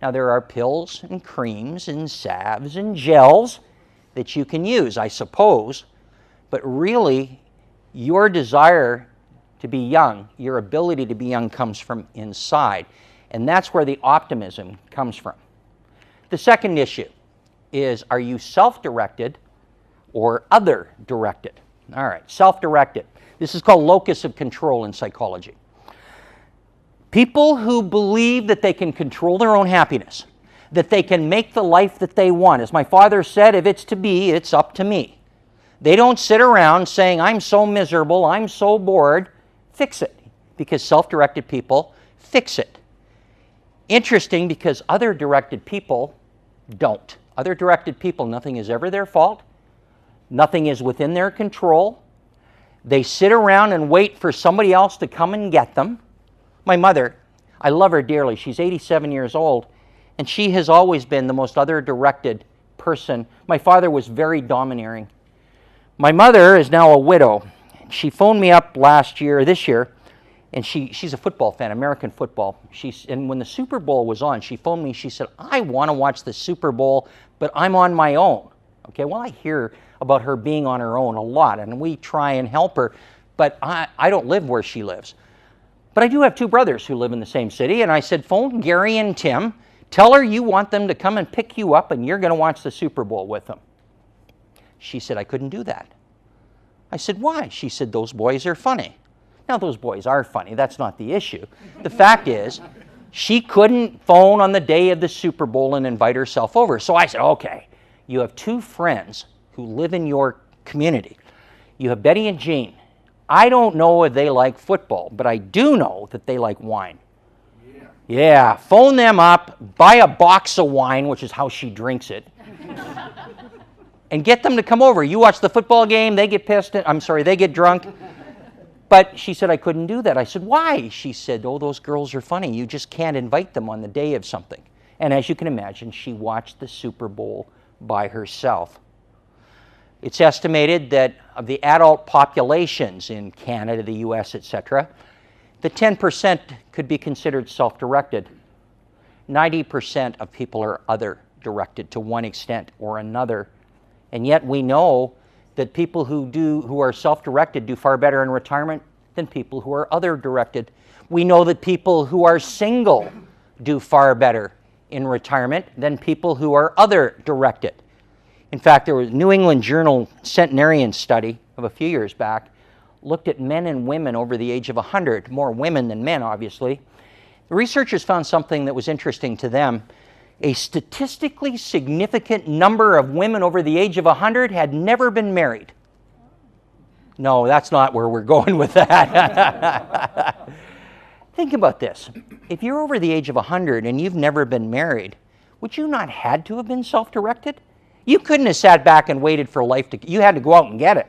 Now, there are pills and creams and salves and gels that you can use, I suppose, but really, your desire to be young, your ability to be young, comes from inside, and that's where the optimism comes from. The second issue is, are you self-directed or other-directed? All right, self-directed. This is called locus of control in psychology. People who believe that they can control their own happiness, that they can make the life that they want. As my father said, if it's to be, it's up to me. They don't sit around saying, "I'm so miserable, I'm so bored." Fix it, because self-directed people fix it. Interesting, because other-directed people don't. Other-directed people, nothing is ever their fault. Nothing is within their control. They sit around and wait for somebody else to come and get them. My mother, I love her dearly. She's 87 years old, and she has always been the most other-directed person. My father was very domineering. My mother is now a widow. She phoned me up this year, and she's a football fan, American football. And when the Super Bowl was on, she phoned me. She said, "I want to watch the Super Bowl, but I'm on my own." Okay, well, I hear about her being on her own a lot, and we try and help her, but I don't live where she lives. But I do have 2 brothers who live in the same city, and I said, "Phone Gary and Tim. Tell her you want them to come and pick you up, and you're going to watch the Super Bowl with them." She said, "I couldn't do that." I said, "Why?" She said, "Those boys are funny." Now, those boys are funny. That's not the issue. The fact is, she couldn't phone on the day of the Super Bowl and invite herself over. So I said, "Okay, you have 2 friends who live in your community. You have Betty and Jean. I don't know if they like football, but I do know that they like wine. Yeah, phone them up, buy a box of wine," which is how she drinks it, "and get them to come over. You watch the football game, they get they get drunk." But she said, "I couldn't do that." I said, "Why?" She said, "Oh, those girls are funny. You just can't invite them on the day of something." And as you can imagine, she watched the Super Bowl by herself. It's estimated that of the adult populations in Canada, the US, etc., the 10% could be considered self-directed. 90% of people are other-directed to one extent or another. And yet we know that people who are self-directed do far better in retirement than people who are other-directed. We know that people who are single do far better in retirement than people who are other-directed. In fact, there was a New England Journal centenarian study of a few years back, looked at men and women over the age of 100, more women than men, obviously. The researchers found something that was interesting to them. A statistically significant number of women over the age of 100 had never been married. No, that's not where we're going with that. Think about this. If you're over the age of 100 and you've never been married, would you not had to have been self-directed? You couldn't have sat back and waited for life to, you had to go out and get it.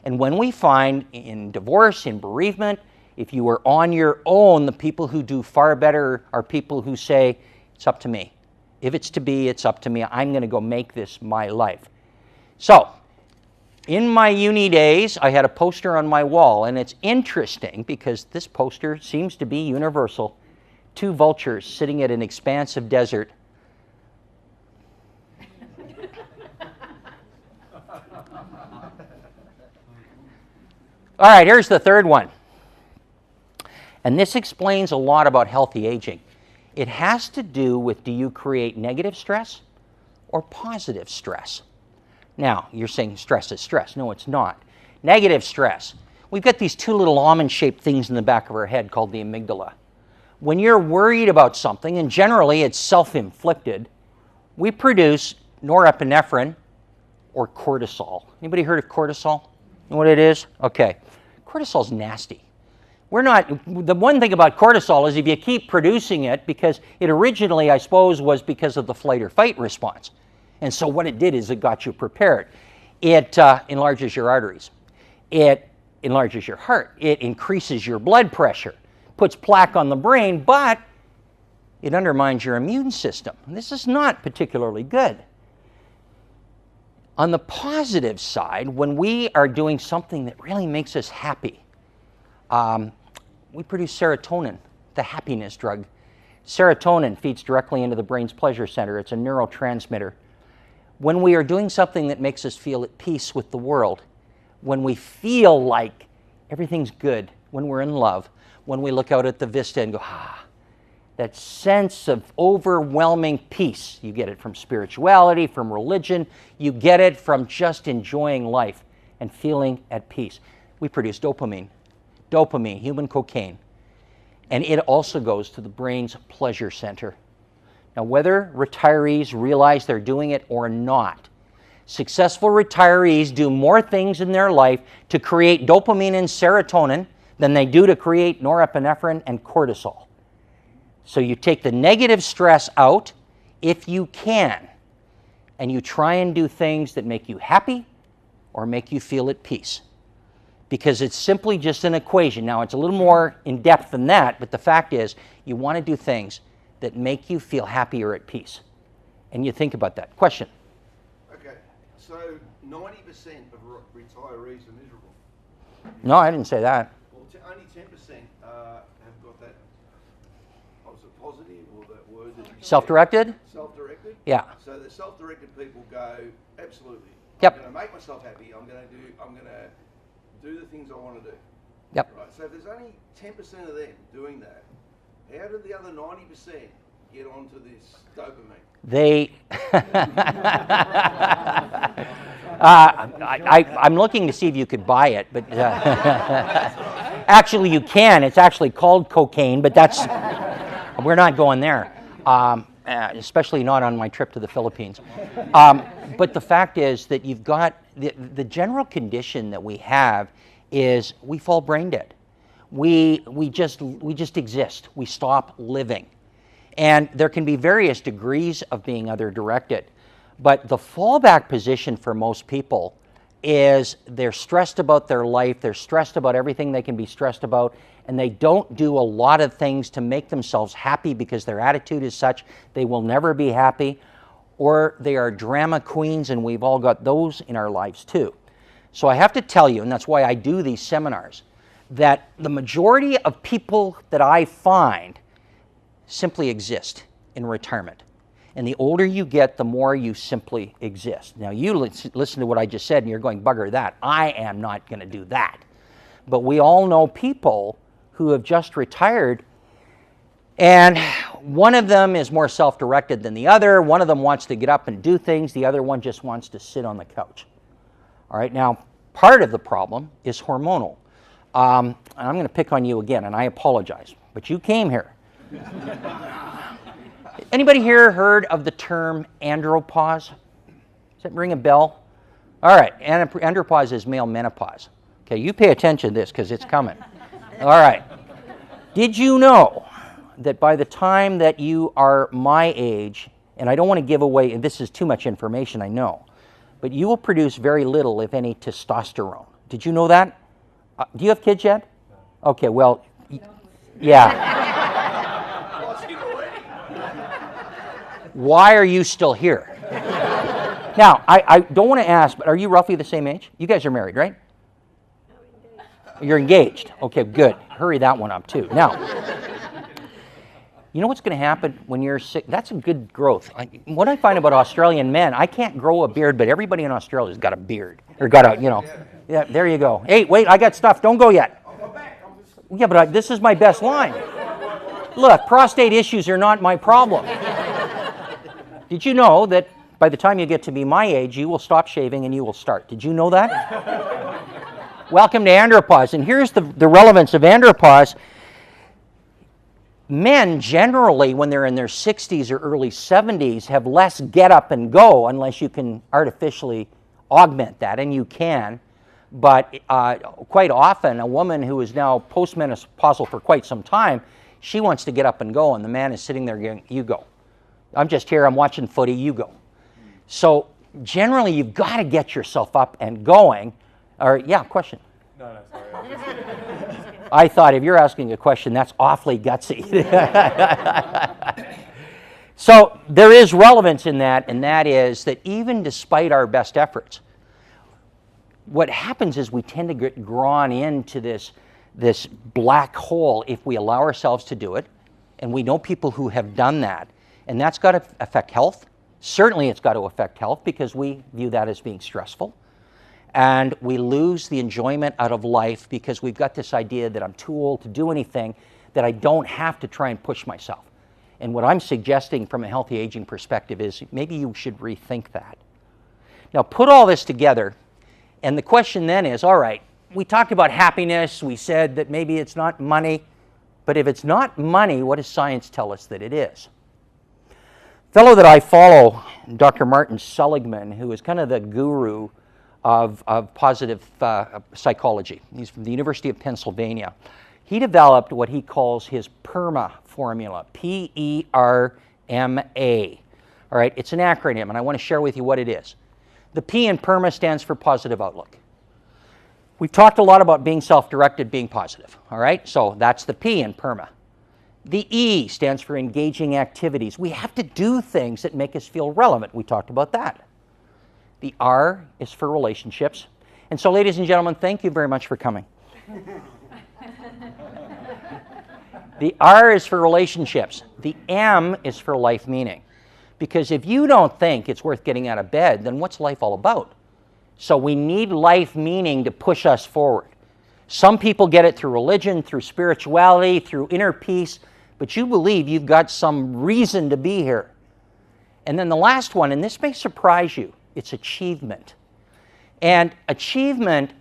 And when we find in divorce, in bereavement, if you are on your own, the people who do far better are people who say, it's up to me. If it's to be, it's up to me. I'm going to go make this my life. So, in my uni days, I had a poster on my wall, and it's interesting because this poster seems to be universal. 2 vultures sitting at an expanse of desert. All right, here's the third one. And this explains a lot about healthy aging. It has to do with, do you create negative stress or positive stress? Now, you're saying stress is stress. No, it's not. Negative stress. We've got these 2 little almond-shaped things in the back of our head called the amygdala. When you're worried about something, and generally it's self-inflicted, we produce norepinephrine or cortisol. Anybody heard of cortisol? Know what it is? Okay. Cortisol's nasty. The one thing about cortisol is if you keep producing it, because it originally, I suppose, was because of the flight or fight response. And so what it did is it got you prepared. It enlarges your arteries. It enlarges your heart. It increases your blood pressure, puts plaque on the brain, but it undermines your immune system. This is not particularly good. On the positive side, when we are doing something that really makes us happy, we produce serotonin, the happiness drug. Serotonin feeds directly into the brain's pleasure center. It's a neurotransmitter. When we are doing something that makes us feel at peace with the world, when we feel like everything's good, when we're in love, when we look out at the vista and go, that sense of overwhelming peace. You get it from spirituality, from religion. You get it from just enjoying life and feeling at peace. We produce dopamine. Dopamine, human cocaine. And it also goes to the brain's pleasure center. Now, whether retirees realize they're doing it or not, successful retirees do more things in their life to create dopamine and serotonin than they do to create norepinephrine and cortisol. So you take the negative stress out if you can, and you try and do things that make you happy or make you feel at peace. Because it's simply just an equation. Now, it's a little more in-depth than that, but the fact is you want to do things that make you feel happy or at peace. And you think about that. Question? Okay, so 90% of retirees are miserable. No, I didn't say that. Well, only 10% have got that, was it positive or that word that you said? Self-directed? Self-directed? Yeah. So the self-directed people go, absolutely. Yep. I'm going to make myself happy. I'm going to do the things I want to do. Yep. Right. So if there's only 10% of them doing that, how do the other 90% get onto this dopamine? I'm looking to see if you could buy it, but actually you can. It's actually called cocaine, but we're not going there, especially not on my trip to the Philippines. But the fact is that you've got the general condition that we have is we fall brain dead. We just exist. We stop living. And there can be various degrees of being other directed. But the fallback position for most people is they're stressed about their life, they're stressed about everything they can be stressed about, and they don't do a lot of things to make themselves happy because their attitude is such they will never be happy, or they are drama queens, and we've all got those in our lives too. So I have to tell you, and that's why I do these seminars, that the majority of people that I find simply exist in retirement. And the older you get, the more you simply exist. Now, you listen to what I just said, and you're going, bugger that. I am not going to do that. But we all know people who have just retired, and one of them is more self-directed than the other. One of them wants to get up and do things. The other one just wants to sit on the couch. All right, now, part of the problem is hormonal. And I'm going to pick on you again, and I apologize, but you came here. Anybody here heard of the term andropause? Does that ring a bell? All right, andropause is male menopause. Okay, you pay attention to this because it's coming. All right. Did you know that by the time that you are my age, and I don't want to give away, and this is too much information, I know, but you will produce very little, if any, testosterone. Did you know that? Do you have kids yet? Okay, well, yeah. Why are you still here? Now, I don't want to ask, but are you roughly the same age? You guys are married, right? You're engaged. Okay, good. Hurry that one up, too. Now, you know what's going to happen when you're sick? That's a good growth. What I find about Australian men, I can't grow a beard, but everybody in Australia's got a beard. Or got a, yeah, there you go. Hey, wait, I got stuff. Don't go yet. Yeah, but this is my best line. Look, prostate issues are not my problem. Did you know that by the time you get to be my age, you will stop shaving and you will start? Did you know that? Welcome to Andropause. And here's the relevance of Andropause. Men generally, when they're in their 60s or early 70s, have less get up and go unless you can artificially augment that, and you can. But quite often, a woman who is now postmenopausal for quite some time, she wants to get up and go, and the man is sitting there going, you go. I'm just here, I'm watching footy, you go. So generally, you've got to get yourself up and going. Or, yeah, question? No, sorry. I thought if you're asking a question, that's awfully gutsy. So there is relevance in that, and that is that even despite our best efforts, what happens is we tend to get drawn into this black hole if we allow ourselves to do it, and we know people who have done that, and that's got to affect health. Certainly it's got to affect health because we view that as being stressful. And we lose the enjoyment out of life because we've got this idea that I'm too old to do anything, that I don't have to try and push myself. And what I'm suggesting from a healthy aging perspective is maybe you should rethink that. Now put all this together, and the question then is, all right, we talked about happiness, we said that maybe it's not money, but if it's not money, what does science tell us that it is? Fellow that I follow, Dr. Martin Seligman, who is kind of the guru of positive psychology. He's from the University of Pennsylvania. He developed what he calls his PERMA formula, P-E-R-M-A. All right, it's an acronym, and I want to share with you what it is. The P in PERMA stands for positive outlook. We've talked a lot about being self-directed, being positive. All right, so that's the P in PERMA. The E stands for engaging activities. We have to do things that make us feel relevant. We talked about that. The R is for relationships. And so, ladies and gentlemen, thank you very much for coming. The R is for relationships. The M is for life meaning. Because if you don't think it's worth getting out of bed, then what's life all about? So we need life meaning to push us forward. Some people get it through religion, through spirituality, through inner peace, but you believe you've got some reason to be here. And then the last one, and this may surprise you, it's achievement. And achievement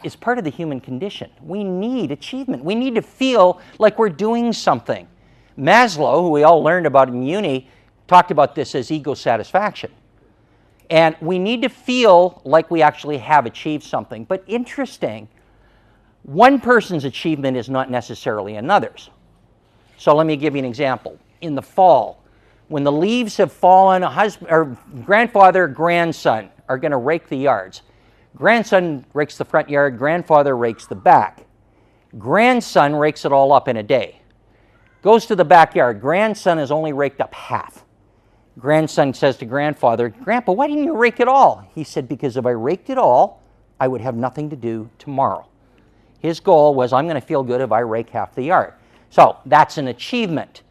is part of the human condition. We need achievement. We need to feel like we're doing something. Maslow, who we all learned about in uni, talked about this as ego satisfaction. And we need to feel like we actually have achieved something. But interesting, one person's achievement is not necessarily another's. So let me give you an example. In the fall, when the leaves have fallen, grandfather, grandson are going to rake the yards. Grandson rakes the front yard, grandfather rakes the back. Grandson rakes it all up in a day. Goes to the backyard, grandson has only raked up half. Grandson says to grandfather, Grandpa, why didn't you rake it all? He said, because if I raked it all, I would have nothing to do tomorrow. His goal was, I'm going to feel good if I rake half the yard. So that's an achievement.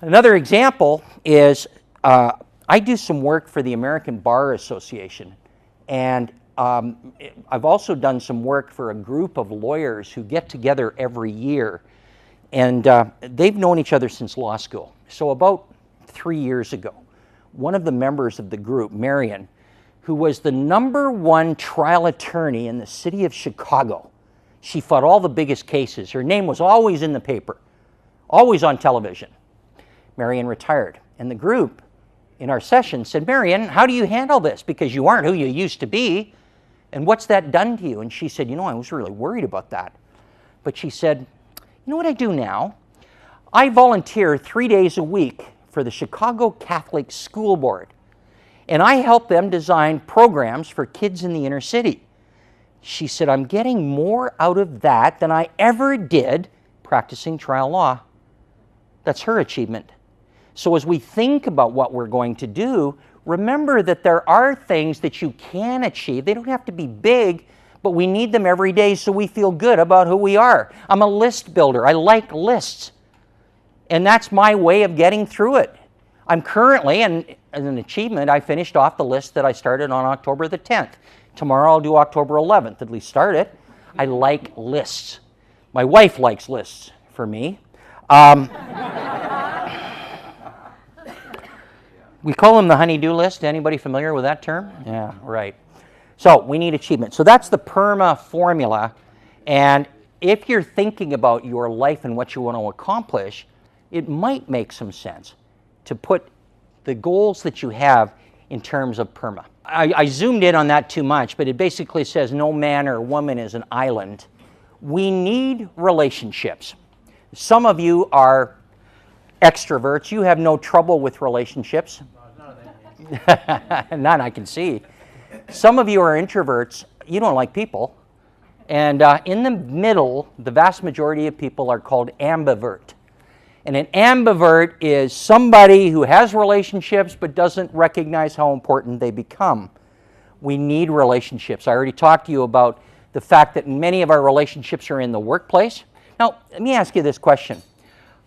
Another example is I do some work for the American Bar Association, and I've also done some work for a group of lawyers who get together every year, and they've known each other since law school. So about 3 years ago, one of the members of the group, Marion, who was the #1 trial attorney in the city of Chicago, she fought all the biggest cases. Her name was always in the paper, always on television. Marion retired, and the group in our session said, Marion, how do you handle this? Because you aren't who you used to be, and what's that done to you? And she said, I was really worried about that. But she said, You know what I do now? I volunteer 3 days a week for the Chicago Catholic School Board, and I help them design programs for kids in the inner city. She said, I'm getting more out of that than I ever did practicing trial law. That's her achievement. So as we think about what we're going to do, remember that there are things that you can achieve. They don't have to be big, but we need them every day so we feel good about who we are. I'm a list builder. I like lists. And that's my way of getting through it. I'm currently, and as an achievement, I finished off the list that I started on October the 10th. Tomorrow I'll do October 11th, at least start it. I like lists. My wife likes lists for me. We call them the honey-do list. Anybody familiar with that term? Yeah, right. So we need achievement. So that's the PERMA formula. And if you're thinking about your life and what you want to accomplish, it might make some sense to put the goals that you have in terms of PERMA. I zoomed in on that too much, but it basically says no man or woman is an island. We need relationships. Some of you are extroverts. You have no trouble with relationships. None I can see. Some of you are introverts. You don't like people. And in the middle, the vast majority of people are called ambivert. And an ambivert is somebody who has relationships but doesn't recognize how important they become. We need relationships. I already talked to you about the fact that many of our relationships are in the workplace. Now, let me ask you this question.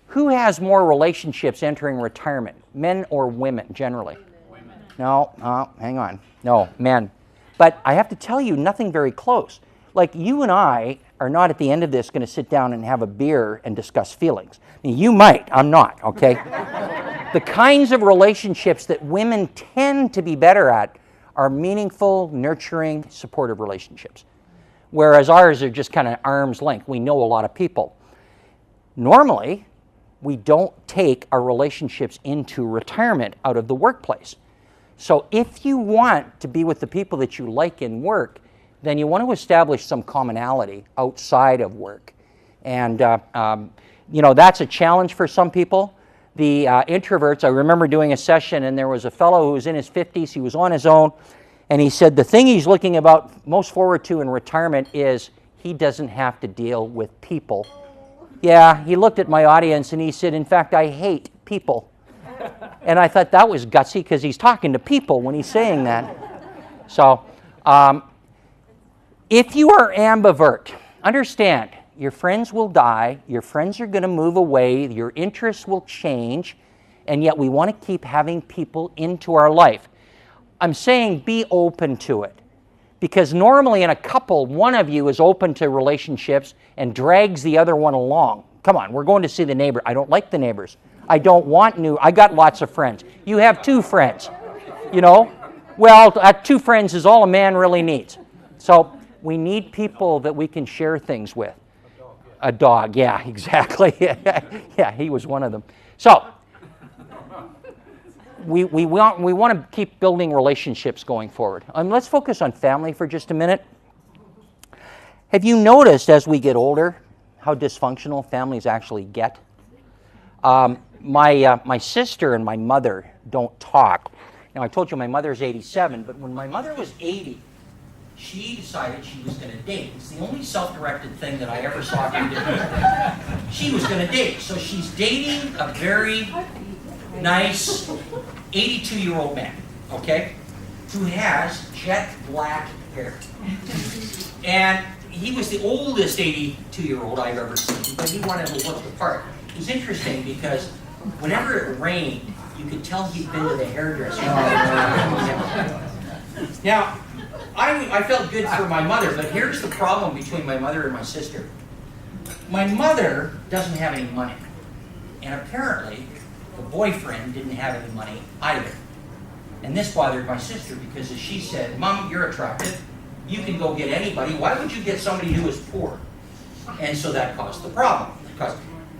Who has more relationships entering retirement, men or women generally? Women. No, hang on. No, men. But I have to tell you, nothing very close. Like you and I are not at the end of this going to sit down and have a beer and discuss feelings. I mean, you might, I'm not, okay? The kinds of relationships that women tend to be better at are meaningful, nurturing, supportive relationships. Whereas ours are just kind of arm's length. We know a lot of people. Normally, we don't take our relationships into retirement out of the workplace. So if you want to be with the people that you like in work, then you want to establish some commonality outside of work. And, that's a challenge for some people. The introverts, I remember doing a session and there was a fellow who was in his 50s, he was on his own, and he said the thing he's looking about most forward to in retirement is he doesn't have to deal with people. Yeah, he looked at my audience and he said, in fact, I hate people. And I thought that was gutsy because he's talking to people when he's saying that. So, if you are ambivert, understand, your friends will die, your friends are going to move away, your interests will change, and yet we want to keep having people into our life. I'm saying be open to it. Because normally in a couple, one of you is open to relationships and drags the other one along. Come on, we're going to see the neighbor. I don't like the neighbors. I don't want new. I got lots of friends. You have 2 friends, Well, 2 friends is all a man really needs. So we need people that we can share things with. A dog, yeah, exactly. Yeah, he was one of them. So we want to keep building relationships going forward. Let's focus on family for just a minute. Have you noticed as we get older how dysfunctional families actually get? My sister and my mother don't talk. Now, I told you my mother's 87, but when my mother was 80, she decided she was going to date. It's the only self-directed thing that I ever saw her do. She was going to date. So she's dating a very nice 82-year-old man, okay, who has jet black hair. And he was the oldest 82-year-old I've ever seen, but he wanted to look the part. It was interesting because whenever it rained, you could tell he'd been to the hairdresser. Now, I felt good for my mother, but here's the problem between my mother and my sister. My mother doesn't have any money, and apparently the boyfriend didn't have any money either. And this bothered my sister because as she said, Mom, you're attractive. You can go get anybody. Why would you get somebody who is poor? And so that caused the problem. Let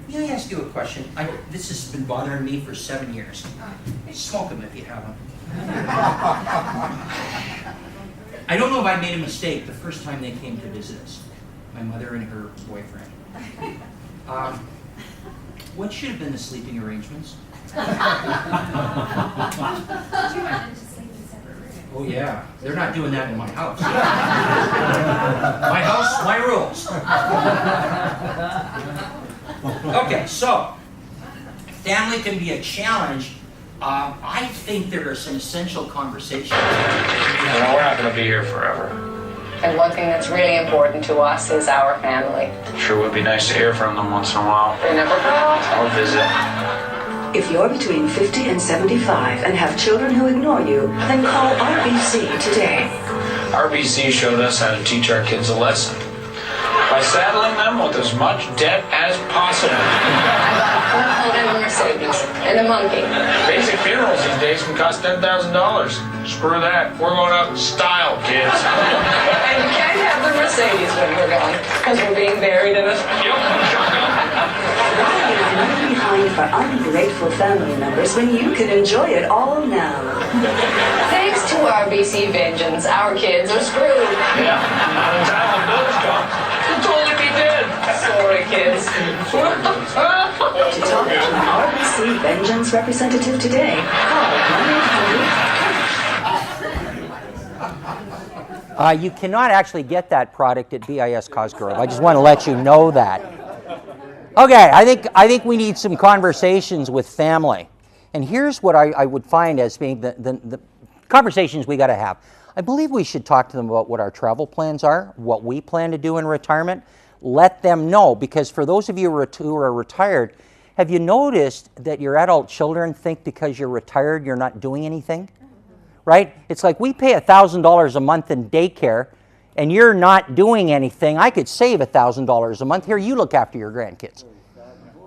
me ask you a question. This has been bothering me for 7 years. Smoke them if you have them. I don't know if I made a mistake the first time they came to visit us, my mother and her boyfriend. What should have been the sleeping arrangements? Did you want them to sleep in separate rooms? Oh yeah, they're not doing that in my house. My house, my rules. Okay, so family can be a challenge. I think there are some essential conversations. We're not going to be here forever. And one thing that's really important to us is our family. Sure would be nice to hear from them once in a while. They never go. Or visit. If you're between 50 and 75 and have children who ignore you, then call RBC today. RBC showed us how to teach our kids a lesson by saddling them with as much debt as possible. And a Mercedes. And a monkey. Basic funerals these days can cost $10,000. Screw that. We're going out in style, kids. And you can't have the Mercedes when we're gone, because we're being buried in it. Why leave behind for ungrateful family members when you can enjoy it all now? Thanks to RBC Vengeance, our kids are screwed. Yeah, not in time when Bill's gone. He'll totally be dead. Sorry, kids. To talk to an RBC Vengeance representative today, call 1-800. You cannot actually get that product at BIS Cosgrove. I just want to let you know that. Okay, I think we need some conversations with family. And here's what I would find as being the conversations we got to have. I believe we should talk to them about what our travel plans are, what we plan to do in retirement. Let them know, because for those of you who are retired, have you noticed that your adult children think because you're retired you're not doing anything? Right? It's like we pay $1,000 a month in daycare and you're not doing anything. I could save $1,000 a month. Here, you look after your grandkids.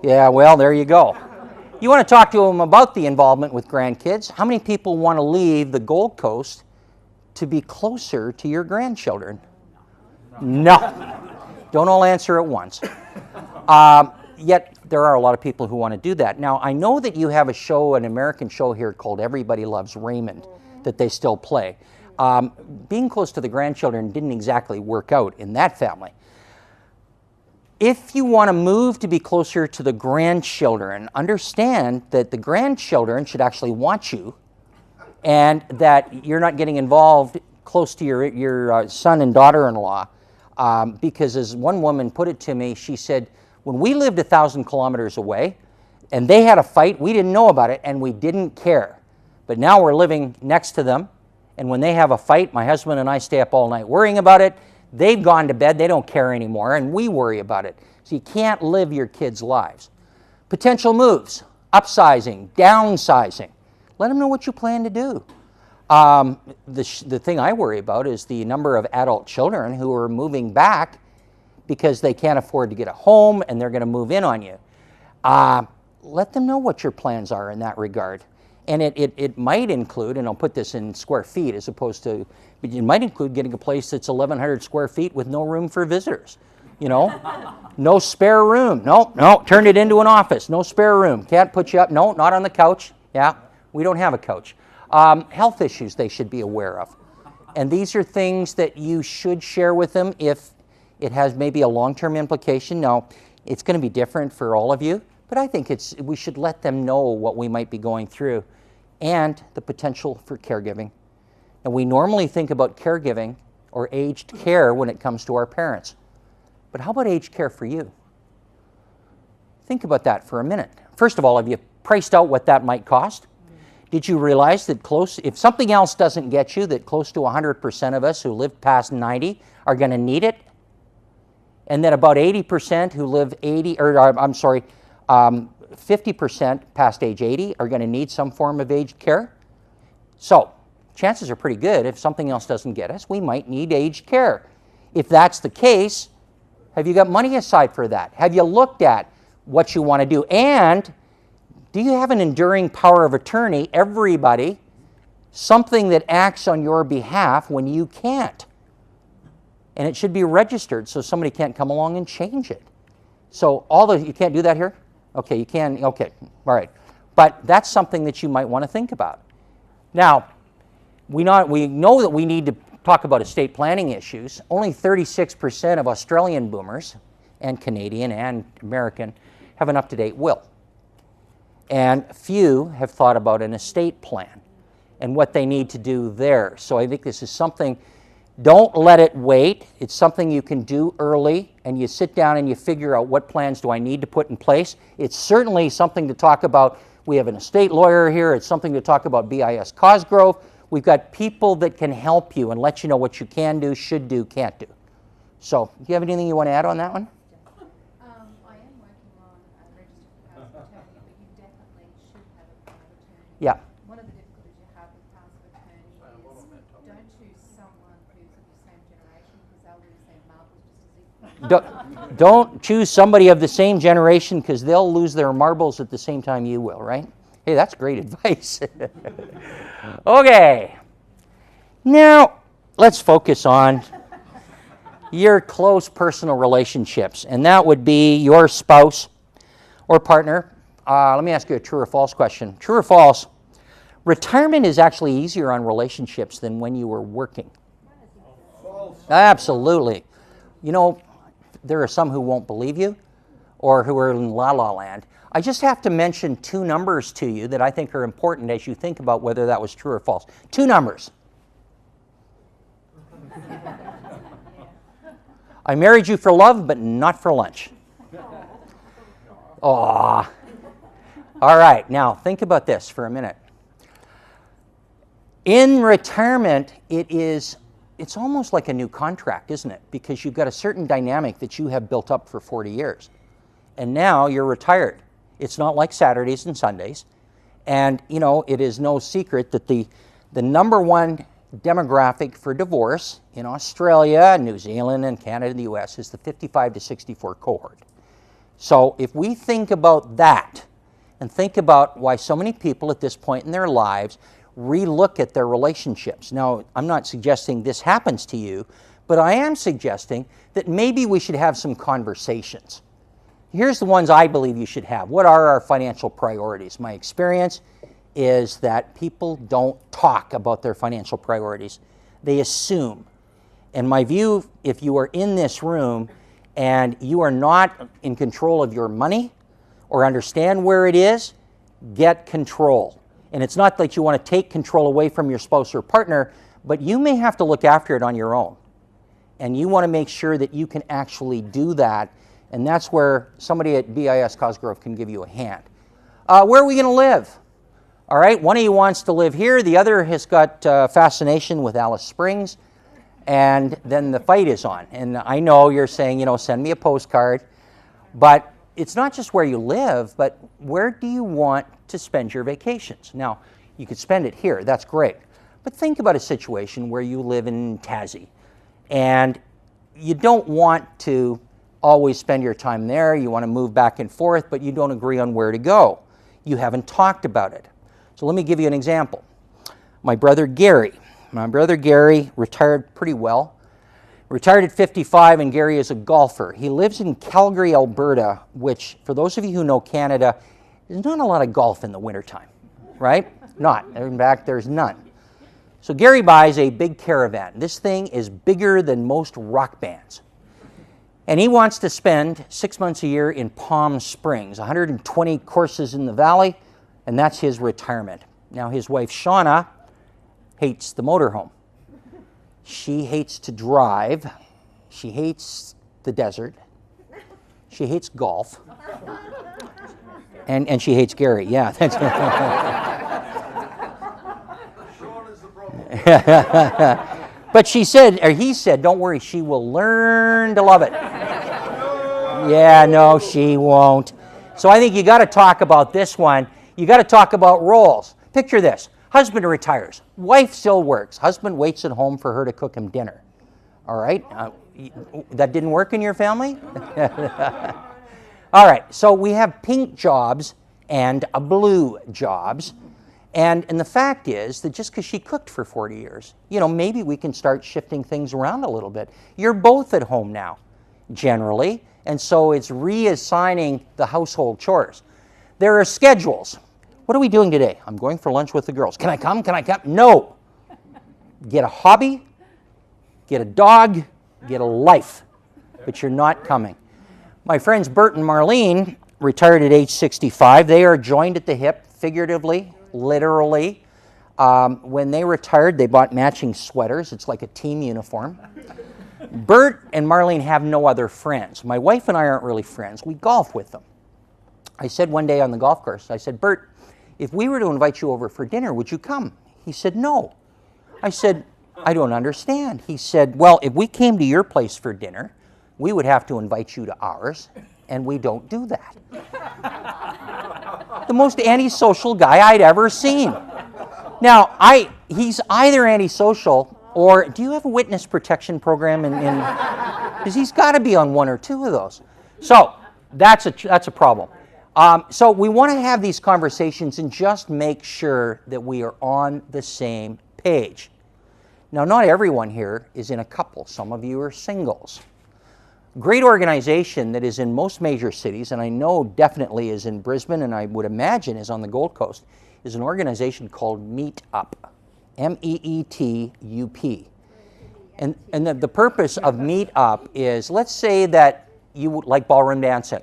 Yeah, well, there you go. You want to talk to them about the involvement with grandkids. How many people want to leave the Gold Coast to be closer to your grandchildren? No. Don't all answer at once. Yet there are a lot of people who want to do that. Now, I know that you have a show, an American show here called Everybody Loves Raymond, that they still play. Being close to the grandchildren didn't exactly work out in that family. If you want to move to be closer to the grandchildren, understand that the grandchildren should actually want you, and that you're not getting involved close to your son and daughter-in-law. Because as one woman put it to me, she said, when we lived 1,000 kilometers away and they had a fight, we didn't know about it and we didn't care. But now we're living next to them, and when they have a fight, my husband and I stay up all night worrying about it. They've gone to bed, they don't care anymore, and we worry about it. So you can't live your kids' lives. Potential moves, upsizing, downsizing. Let them know what you plan to do. The thing I worry about is the number of adult children who are moving back because they can't afford to get a home and they're going to move in on you. Let them know what your plans are in that regard. And it might include, and I'll put this in square feet as opposed to, but it might include getting a place that's 1,100 square feet with no room for visitors. You know, no spare room. No, turn it into an office. No spare room. Can't put you up. No, not on the couch. Yeah, we don't have a couch. Health issues they should be aware of. And these are things that you should share with them if it has maybe a long-term implication. Now, it's going to be different for all of you, but I think we should let them know what we might be going through and the potential for caregiving. And we normally think about caregiving or aged care when it comes to our parents. But how about aged care for you? Think about that for a minute. First of all, have you priced out what that might cost? Did you realize that if something else doesn't get you, that close to 100% of us who live past 90 are going to need it? And that about 80% who live 50% past age 80 are going to need some form of aged care? So, chances are pretty good if something else doesn't get us, we might need aged care. If that's the case, have you got money aside for that? Have you looked at what you want to do? And do you have an enduring power of attorney, everybody, something that acts on your behalf when you can't? And it should be registered so somebody can't come along and change it. So you can't do that here? Okay, you can, okay, all right. But that's something that you might want to think about. Now, we know that we need to talk about estate planning issues. Only 36% of Australian boomers and Canadian and American, have an up-to-date will. And few have thought about an estate plan and what they need to do there. So I think this is something, don't let it wait. It's something you can do early, and you sit down and you figure out what plans do I need to put in place. It's certainly something to talk about. We have an estate lawyer here. It's something to talk about BIS Cosgrove. We've got people that can help you and let you know what you can do, should do, can't do. So, do you have anything you want to add on that one? I am working on a registered power of attorney, but you definitely should have a power of attorney. Yeah. One of the difficulties you have with powers of attorney is don't choose someone who's of the same generation because they'll lose their marbles just as if... Don't choose somebody of the same generation because they'll lose their marbles at the same time you will, right? Hey, that's great advice. Okay. Now, let's focus on your close personal relationships, and that would be your spouse or partner. Let me ask you a true or false question. True or false? Retirement is actually easier on relationships than when you were working. False. Absolutely. You know, there are some who won't believe you or who are in la-la land. I just have to mention two numbers to you that I think are important as you think about whether that was true or false. Two numbers. I married you for love, but not for lunch. Aw. All right, now think about this for a minute. In retirement, it's almost like a new contract, isn't it? Because you've got a certain dynamic that you have built up for 40 years. And now you're retired. It's not like Saturdays and Sundays. And, you know, it is no secret that the number one demographic for divorce in Australia, New Zealand, and Canada and the US is the 55 to 64 cohort. So if we think about that and think about why so many people at this point in their lives relook at their relationships. Now, I'm not suggesting this happens to you, but I am suggesting that maybe we should have some conversations. Here's the ones I believe you should have. What are our financial priorities? My experience is that people don't talk about their financial priorities. They assume. And my view, if you are in this room and you are not in control of your money or understand where it is, get control. And it's not that you want to take control away from your spouse or partner, but you may have to look after it on your own. And you want to make sure that you can actually do that. And that's where somebody at BIS Cosgrove can give you a hand. Where are we going to live? All right, one of you wants to live here. The other has got fascination with Alice Springs. And then the fight is on. And I know you're saying, you know, send me a postcard. But it's not just where you live, but where do you want to spend your vacations? Now, you could spend it here. That's great. But think about a situation where you live in Tassie. And you don't want to always spend your time there. You want to move back and forth, but you don't agree on where to go. You haven't talked about it. So let me give you an example. My brother Gary retired pretty well. Retired at 55, and Gary is a golfer. He lives in Calgary, Alberta, which, for those of you who know Canada, there's not a lot of golf in the wintertime, right? Not. In fact, there's none. So Gary buys a big caravan. This thing is bigger than most rock bands. And he wants to spend 6 months a year in Palm Springs, 120 courses in the valley, and that's his retirement. Now, his wife, Shauna, hates the motorhome. She hates to drive. She hates the desert. She hates golf. And she hates Gary, yeah. That's Sean is the problem. But she said, or he said, don't worry, she will learn to love it. Yeah, no, she won't. So I think you got to talk about this one. You got to talk about roles. Picture this. Husband retires. Wife still works. Husband waits at home for her to cook him dinner. All right? That didn't work in your family? All right, so we have pink jobs and blue jobs. And the fact is that just because she cooked for 40 years, you know, maybe we can start shifting things around a little bit. You're both at home now, generally, and so it's reassigning the household chores. There are schedules. What are we doing today? I'm going for lunch with the girls. Can I come? Can I come? No. Get a hobby, get a dog, get a life, but you're not coming. My friends Bert and Marlene retired at age 65. They are joined at the hip, figuratively, literally. When they retired, they bought matching sweaters. It's like a team uniform. Bert and Marlene have no other friends. My wife and I aren't really friends. We golf with them. I said one day on the golf course, I said, Bert, if we were to invite you over for dinner, would you come? He said, no. I said, I don't understand. He said, well, if we came to your place for dinner, we would have to invite you to ours, and we don't do that. The most antisocial guy I'd ever seen. Now, he's either antisocial or do you have a witness protection program because he's got to be on one or two of those. So that's a problem. So we want to have these conversations and just make sure that we are on the same page. Now, not everyone here is in a couple. Some of you are singles. Great organization that is in most major cities, and I know definitely is in Brisbane, and I would imagine is on the Gold Coast, is an organization called Meet Up. MEETUP. And the purpose of Meet Up is, let's say that you like ballroom dancing.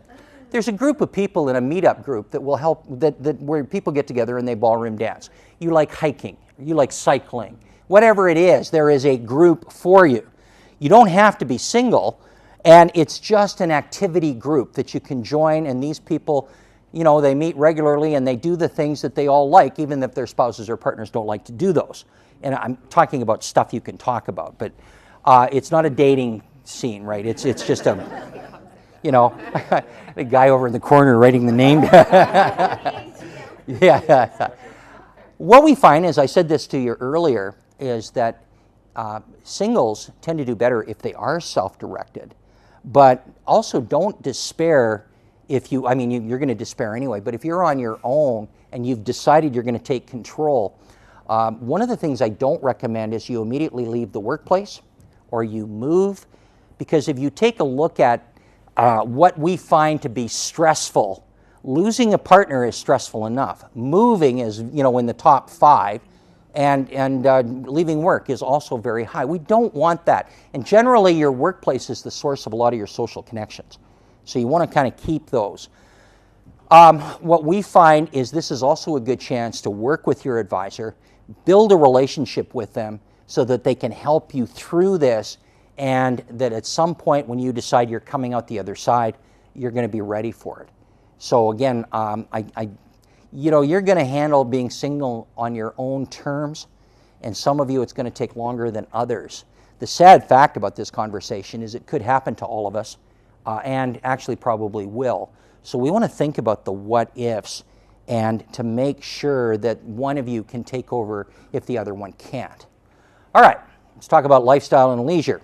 There's a group of people in a meetup group that will help, where people get together and they ballroom dance. You like hiking, you like cycling, whatever it is, there is a group for you. You don't have to be single, and it's just an activity group that you can join, and these people, you know, they meet regularly and they do the things that they all like, even if their spouses or partners don't like to do those. And I'm talking about stuff you can talk about, but it's not a dating scene, right? It's just a, you know, the guy over in the corner writing the name. Yeah. What we find, as I said this to you earlier, is that singles tend to do better if they are self-directed, but also don't despair. You're going to despair anyway, but if you're on your own and you've decided you're going to take control, one of the things I don't recommend is you immediately leave the workplace or you move, because if you take a look at what we find to be stressful, losing a partner is stressful enough. Moving is, you know, in the top 5, and leaving work is also very high. We don't want that. And generally, your workplace is the source of a lot of your social connections. So you want to kind of keep those. What we find is this is also a good chance to work with your advisor, build a relationship with them so that they can help you through this, and that at some point when you decide you're coming out the other side, you're going to be ready for it. So again, you're going to handle being single on your own terms, and some of you it's going to take longer than others. The sad fact about this conversation is it could happen to all of us. And actually probably will. So we want to think about the what ifs and to make sure that one of you can take over if the other one can't. All right, let's talk about lifestyle and leisure.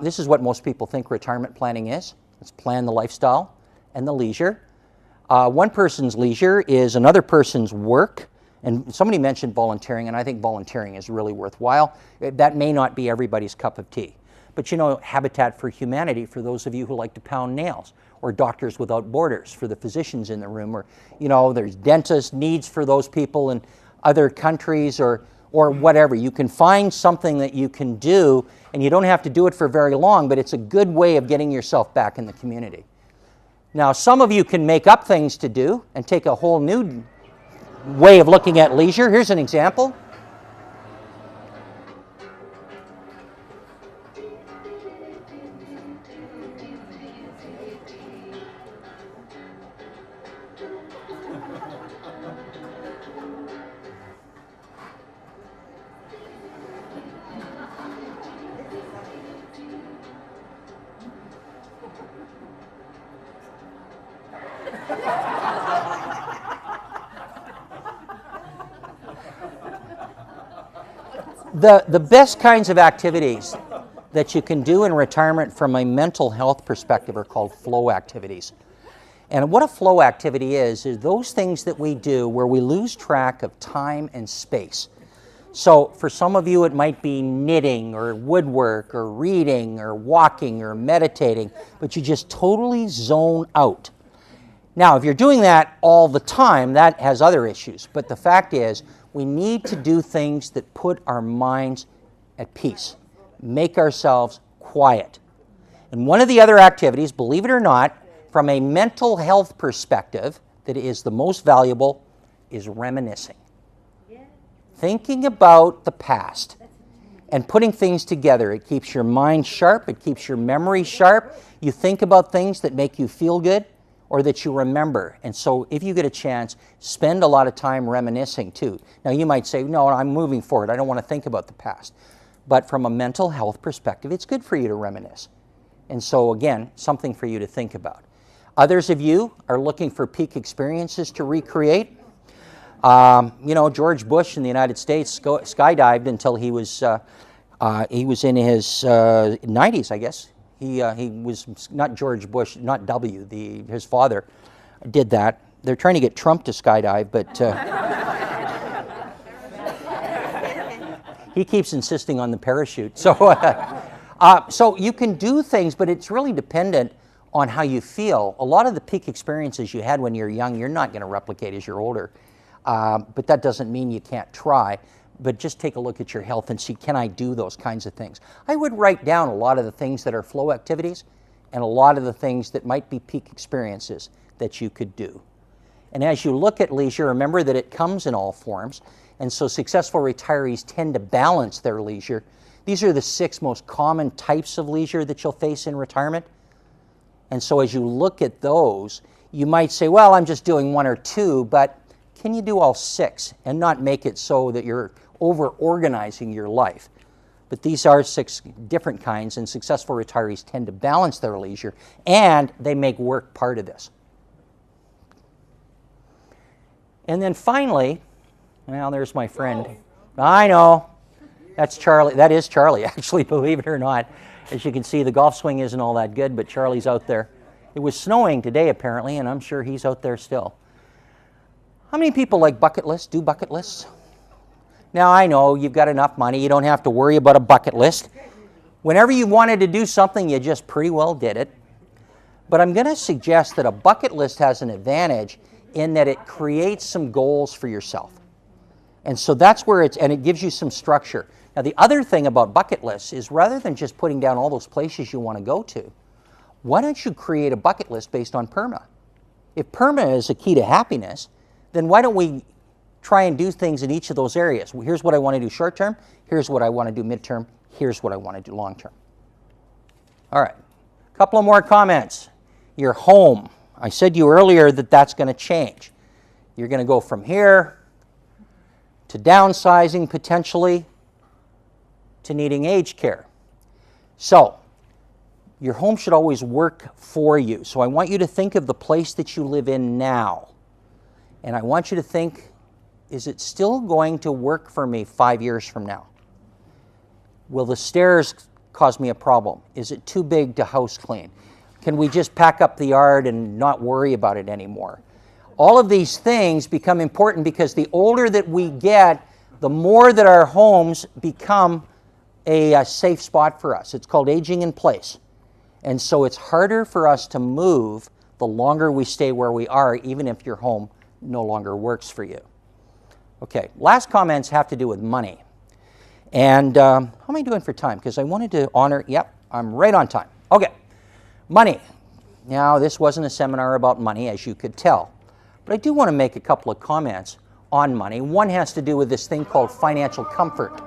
This is what most people think retirement planning is. Let's plan the lifestyle and the leisure. One person's leisure is another person's work. And somebody mentioned volunteering, and I think volunteering is really worthwhile. That may not be everybody's cup of tea. But you know, Habitat for Humanity, for those of you who like to pound nails, or Doctors Without Borders for the physicians in the room, or, you know, there's dentist needs for those people in other countries, or whatever. You can find something that you can do, and you don't have to do it for very long, but it's a good way of getting yourself back in the community. Now, some of you can make up things to do and take a whole new way of looking at leisure. Here's an example. The best kinds of activities that you can do in retirement from a mental health perspective are called flow activities. And what a flow activity is those things that we do where we lose track of time and space. So for some of you it might be knitting or woodwork or reading or walking or meditating, but you just totally zone out. Now, if you're doing that all the time, that has other issues. But the fact is, we need to do things that put our minds at peace, make ourselves quiet. And one of the other activities, believe it or not, from a mental health perspective, that is the most valuable, is reminiscing. Thinking about the past and putting things together. It keeps your mind sharp. It keeps your memory sharp. You think about things that make you feel good or that you remember. And so if you get a chance, spend a lot of time reminiscing too. Now you might say, no, I'm moving forward. I don't want to think about the past. But from a mental health perspective, it's good for you to reminisce. And so again, something for you to think about. Others of you are looking for peak experiences to recreate. You know, George Bush in the United States skydived until he was in his 90s, I guess. He was not George Bush, not W. His father did that. They're trying to get Trump to skydive, but he keeps insisting on the parachute. So, so you can do things, but it's really dependent on how you feel. A lot of the peak experiences you had when you're young, you're not going to replicate as you're older. But that doesn't mean you can't try. But just take a look at your health and see, can I do those kinds of things? I would write down a lot of the things that are flow activities and a lot of the things that might be peak experiences that you could do. And as you look at leisure, remember that it comes in all forms. And so successful retirees tend to balance their leisure. These are the 6 most common types of leisure that you'll face in retirement. And so as you look at those, you might say, well, I'm just doing 1 or 2, but can you do all 6 and not make it so that you're over-organizing your life? But these are 6 different kinds, and successful retirees tend to balance their leisure, and they make work part of this. And then finally, well, there's my friend. I know. That's Charlie. That is Charlie, actually, believe it or not. As you can see, the golf swing isn't all that good, but Charlie's out there. It was snowing today, apparently, and I'm sure he's out there still. How many people like bucket lists, do bucket lists? Now, I know you've got enough money. You don't have to worry about a bucket list. Whenever you wanted to do something, you just pretty well did it. But I'm going to suggest that a bucket list has an advantage in that it creates some goals for yourself. And so that's where and it gives you some structure. Now, the other thing about bucket lists is rather than just putting down all those places you want to go to, why don't you create a bucket list based on PERMA? If PERMA is a key to happiness, then why don't we try and do things in each of those areas? Well, here's what I want to do short term, here's what I want to do midterm, here's what I want to do long term. All right, a couple of more comments. Your home. I said to you earlier that that's going to change. You're going to go from here to downsizing potentially to needing aged care. So, your home should always work for you. So I want you to think of the place that you live in now. And I want you to think, is it still going to work for me 5 years from now? Will the stairs cause me a problem? Is it too big to house clean? Can we just pack up the yard and not worry about it anymore? All of these things become important because the older that we get, the more that our homes become a safe spot for us. It's called aging in place. And so it's harder for us to move the longer we stay where we are, even if your home no longer works for you. Okay, last comments have to do with money. And how am I doing for time? Because I wanted to honor, yep, I'm right on time. Okay, money. Now, this wasn't a seminar about money, as you could tell. But I do want to make a couple of comments on money. One has to do with this thing called financial comfort.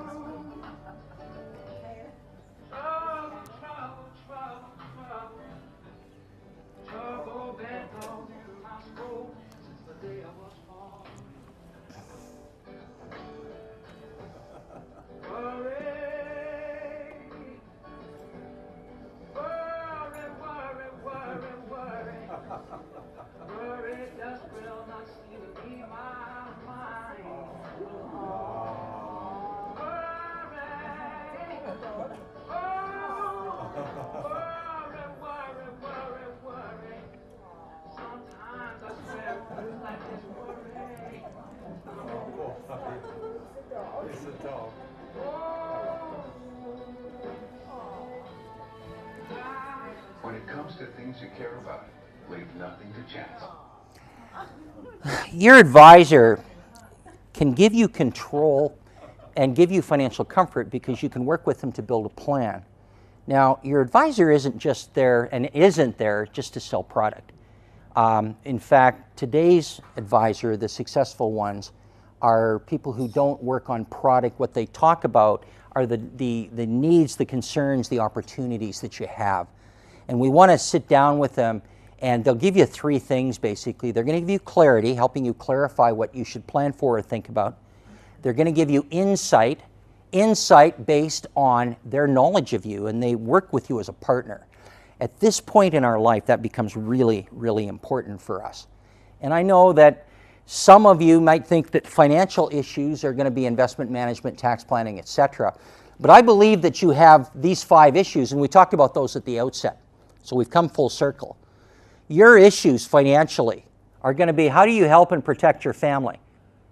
When it comes to things you care about, leave nothing to chance. Your advisor can give you control and give you financial comfort because you can work with them to build a plan. Now, your advisor isn't just there and isn't there just to sell product. In fact, today's advisor, the successful ones, are people who don't work on product. What they talk about are the needs, the concerns, the opportunities that you have. And we want to sit down with them, and they'll give you 3 things basically. They're going to give you clarity, helping you clarify what you should plan for or think about. They're going to give you insight based on their knowledge of you, and they work with you as a partner. At this point in our life, that becomes really, really important for us. And I know that some of you might think that financial issues are going to be investment management, tax planning, etc. But I believe that you have these 5 issues, and we talked about those at the outset. So we've come full circle. Your issues financially are going to be, how do you help and protect your family?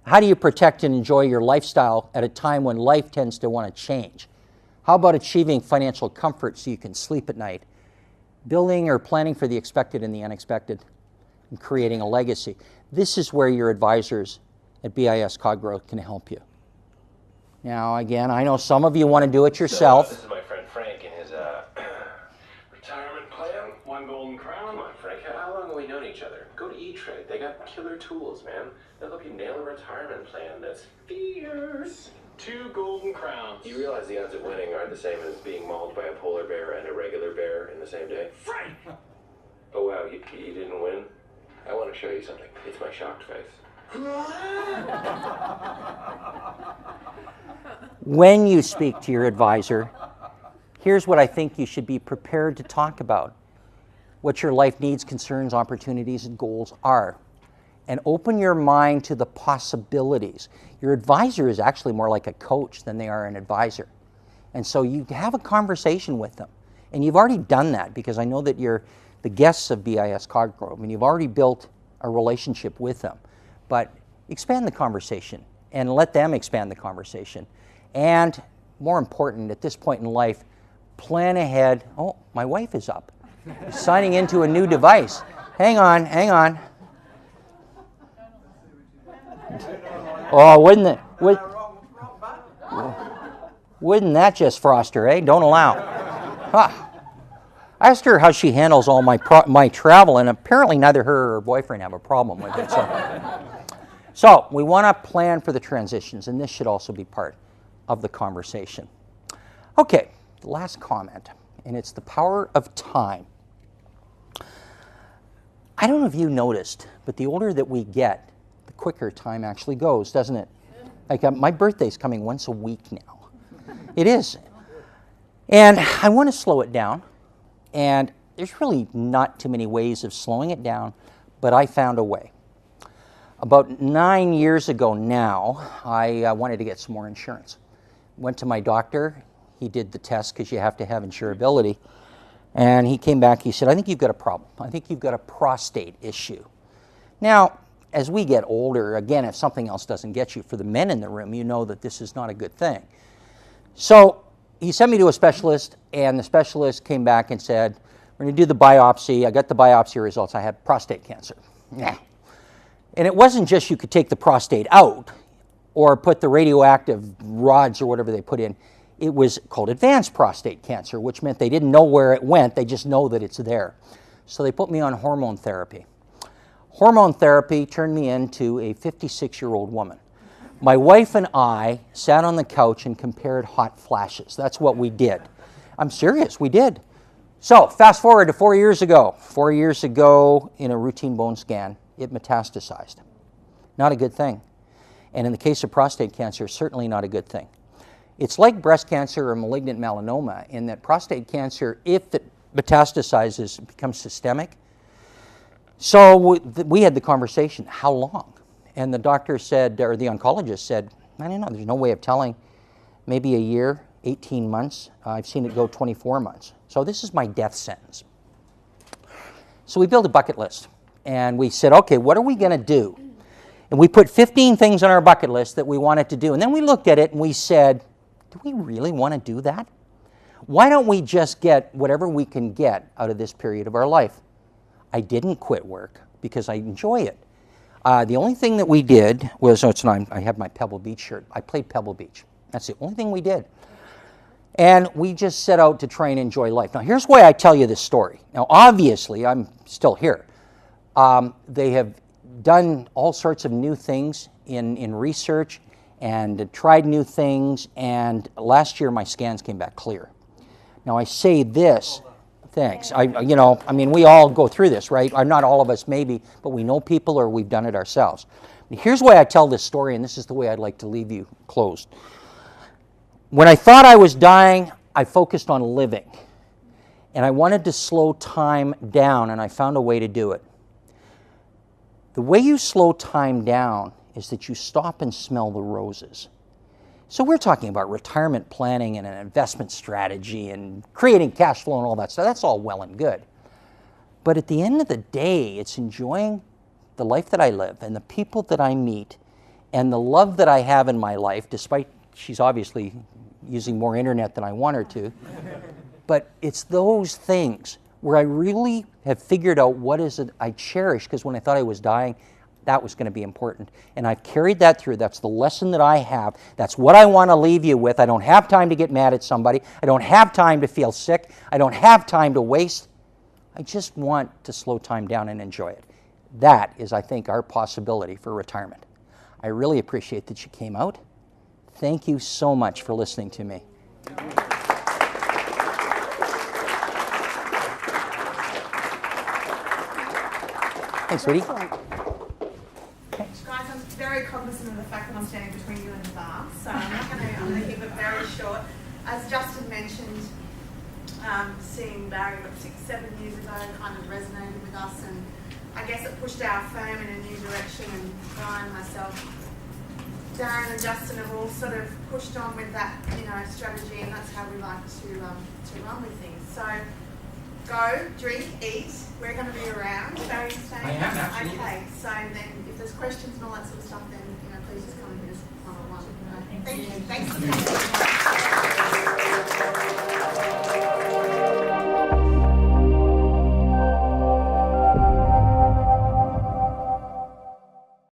How do you protect and enjoy your lifestyle at a time when life tends to want to change? How about achieving financial comfort so you can sleep at night? Building or planning for the expected and the unexpected, and creating a legacy. This is where your advisors at BIS Cosgrove can help you. Now, again, I know some of you want to do it yourself. So, this is my friend Frank and his retirement plan. 1 golden crown. Come on, Frank. How long have we known each other? Go to E-Trade. They got killer tools, man. They'll help you nail a retirement plan that's fierce. 2 golden crowns. You realize the odds of winning aren't the same as being mauled by a polar bear and a regular bear in the same day? Frank! Oh, wow. You didn't win? I want to show you something. It's my shocked face. When you speak to your advisor, here's what I think you should be prepared to talk about. What your life needs, concerns, opportunities, and goals are. And open your mind to the possibilities. Your advisor is actually more like a coach than they are an advisor. And so you have a conversation with them. And you've already done that, because I know that you're the guests of BIS Cosgrove, and you've already built a relationship with them. But expand the conversation and let them expand the conversation. And more important, at this point in life, plan ahead. Oh, my wife is up. Signing into a new device. Hang on. Oh, wouldn't that just frost her, eh? Don't allow. Huh. I asked her how she handles all my travel, and apparently neither her or her boyfriend have a problem with it. So we want to plan for the transitions, and this should also be part of the conversation. Okay, the last comment, and it's the power of time. I don't know if you noticed, but the older that we get, the quicker time actually goes, doesn't it? Like my birthday's coming once a week now. It is. And I want to slow it down. And there's really not too many ways of slowing it down, but I found a way. About 9 years ago now, I wanted to get some more insurance. Went to my doctor. He did the test because you have to have insurability. And he came back, he said, I think you've got a problem. I think you've got a prostate issue. Now, as we get older, again, if something else doesn't get you, for the men in the room, you know that this is not a good thing. So he sent me to a specialist, and the specialist came back and said, we're going to do the biopsy. I got the biopsy results. I had prostate cancer. Yeah. And it wasn't just you could take the prostate out or put the radioactive rods or whatever they put in. It was called advanced prostate cancer, which meant they didn't know where it went. They just know that it's there. So they put me on hormone therapy. Hormone therapy turned me into a 56-year-old woman. My wife and I sat on the couch and compared hot flashes. That's what we did. I'm serious, we did. So fast forward to 4 years ago. 4 years ago, in a routine bone scan, it metastasized. Not a good thing. And in the case of prostate cancer, certainly not a good thing. It's like breast cancer or malignant melanoma in that prostate cancer, if it metastasizes, becomes systemic. So we had the conversation, how long? And the doctor said, or the oncologist said, I don't know, there's no way of telling. Maybe a year, 18 months. I've seen it go 24 months. So this is my death sentence. So we built a bucket list. And we said, okay, what are we going to do? And we put 15 things on our bucket list that we wanted to do. And then we looked at it and we said, do we really want to do that? Why don't we just get whatever we can get out of this period of our life? I didn't quit work because I enjoy it. The only thing that we did was, I have my Pebble Beach shirt. I played Pebble Beach. That's the only thing we did. And we just set out to try and enjoy life. Now, here's why I tell you this story. Now, obviously, I'm still here. They have done all sorts of new things in research and tried new things, and last year my scans came back clear. Now, I say this, thanks. I mean, we all go through this, right? Or not all of us, maybe, but we know people or we've done it ourselves. Here's why I tell this story, and this is the way I'd like to leave you closed. When I thought I was dying, I focused on living. And I wanted to slow time down, and I found a way to do it. The way you slow time down is that you stop and smell the roses. So we're talking about retirement planning and an investment strategy and creating cash flow and all that stuff. That's all well and good. But at the end of the day, it's enjoying the life that I live and the people that I meet and the love that I have in my life, despite she's obviously using more internet than I want her to. But it's those things where I really have figured out what is it I cherish, because when I thought I was dying, that was going to be important. And I've carried that through. That's the lesson that I have. That's what I want to leave you with. I don't have time to get mad at somebody. I don't have time to feel sick. I don't have time to waste. I just want to slow time down and enjoy it. That is, I think, our possibility for retirement. I really appreciate that you came out. Thank you so much for listening to me. Thanks, sweetie. Guys, I'm very cognizant of the fact that I'm standing between you and the bar, so I'm going to keep it very short. As Justin mentioned, seeing Barry 6-7 years ago kind of resonated with us, and I guess it pushed our firm in a new direction, and Brian, myself, Darren and Justin have all sort of pushed on with that, strategy, and that's how we like to run with things. So go, drink, eat. We're going to be around. Barry, staying? I am, absolutely. Okay, so then if there's questions and all that sort of stuff, then please just come and hit us one-on-one. Thank you. Thanks for coming.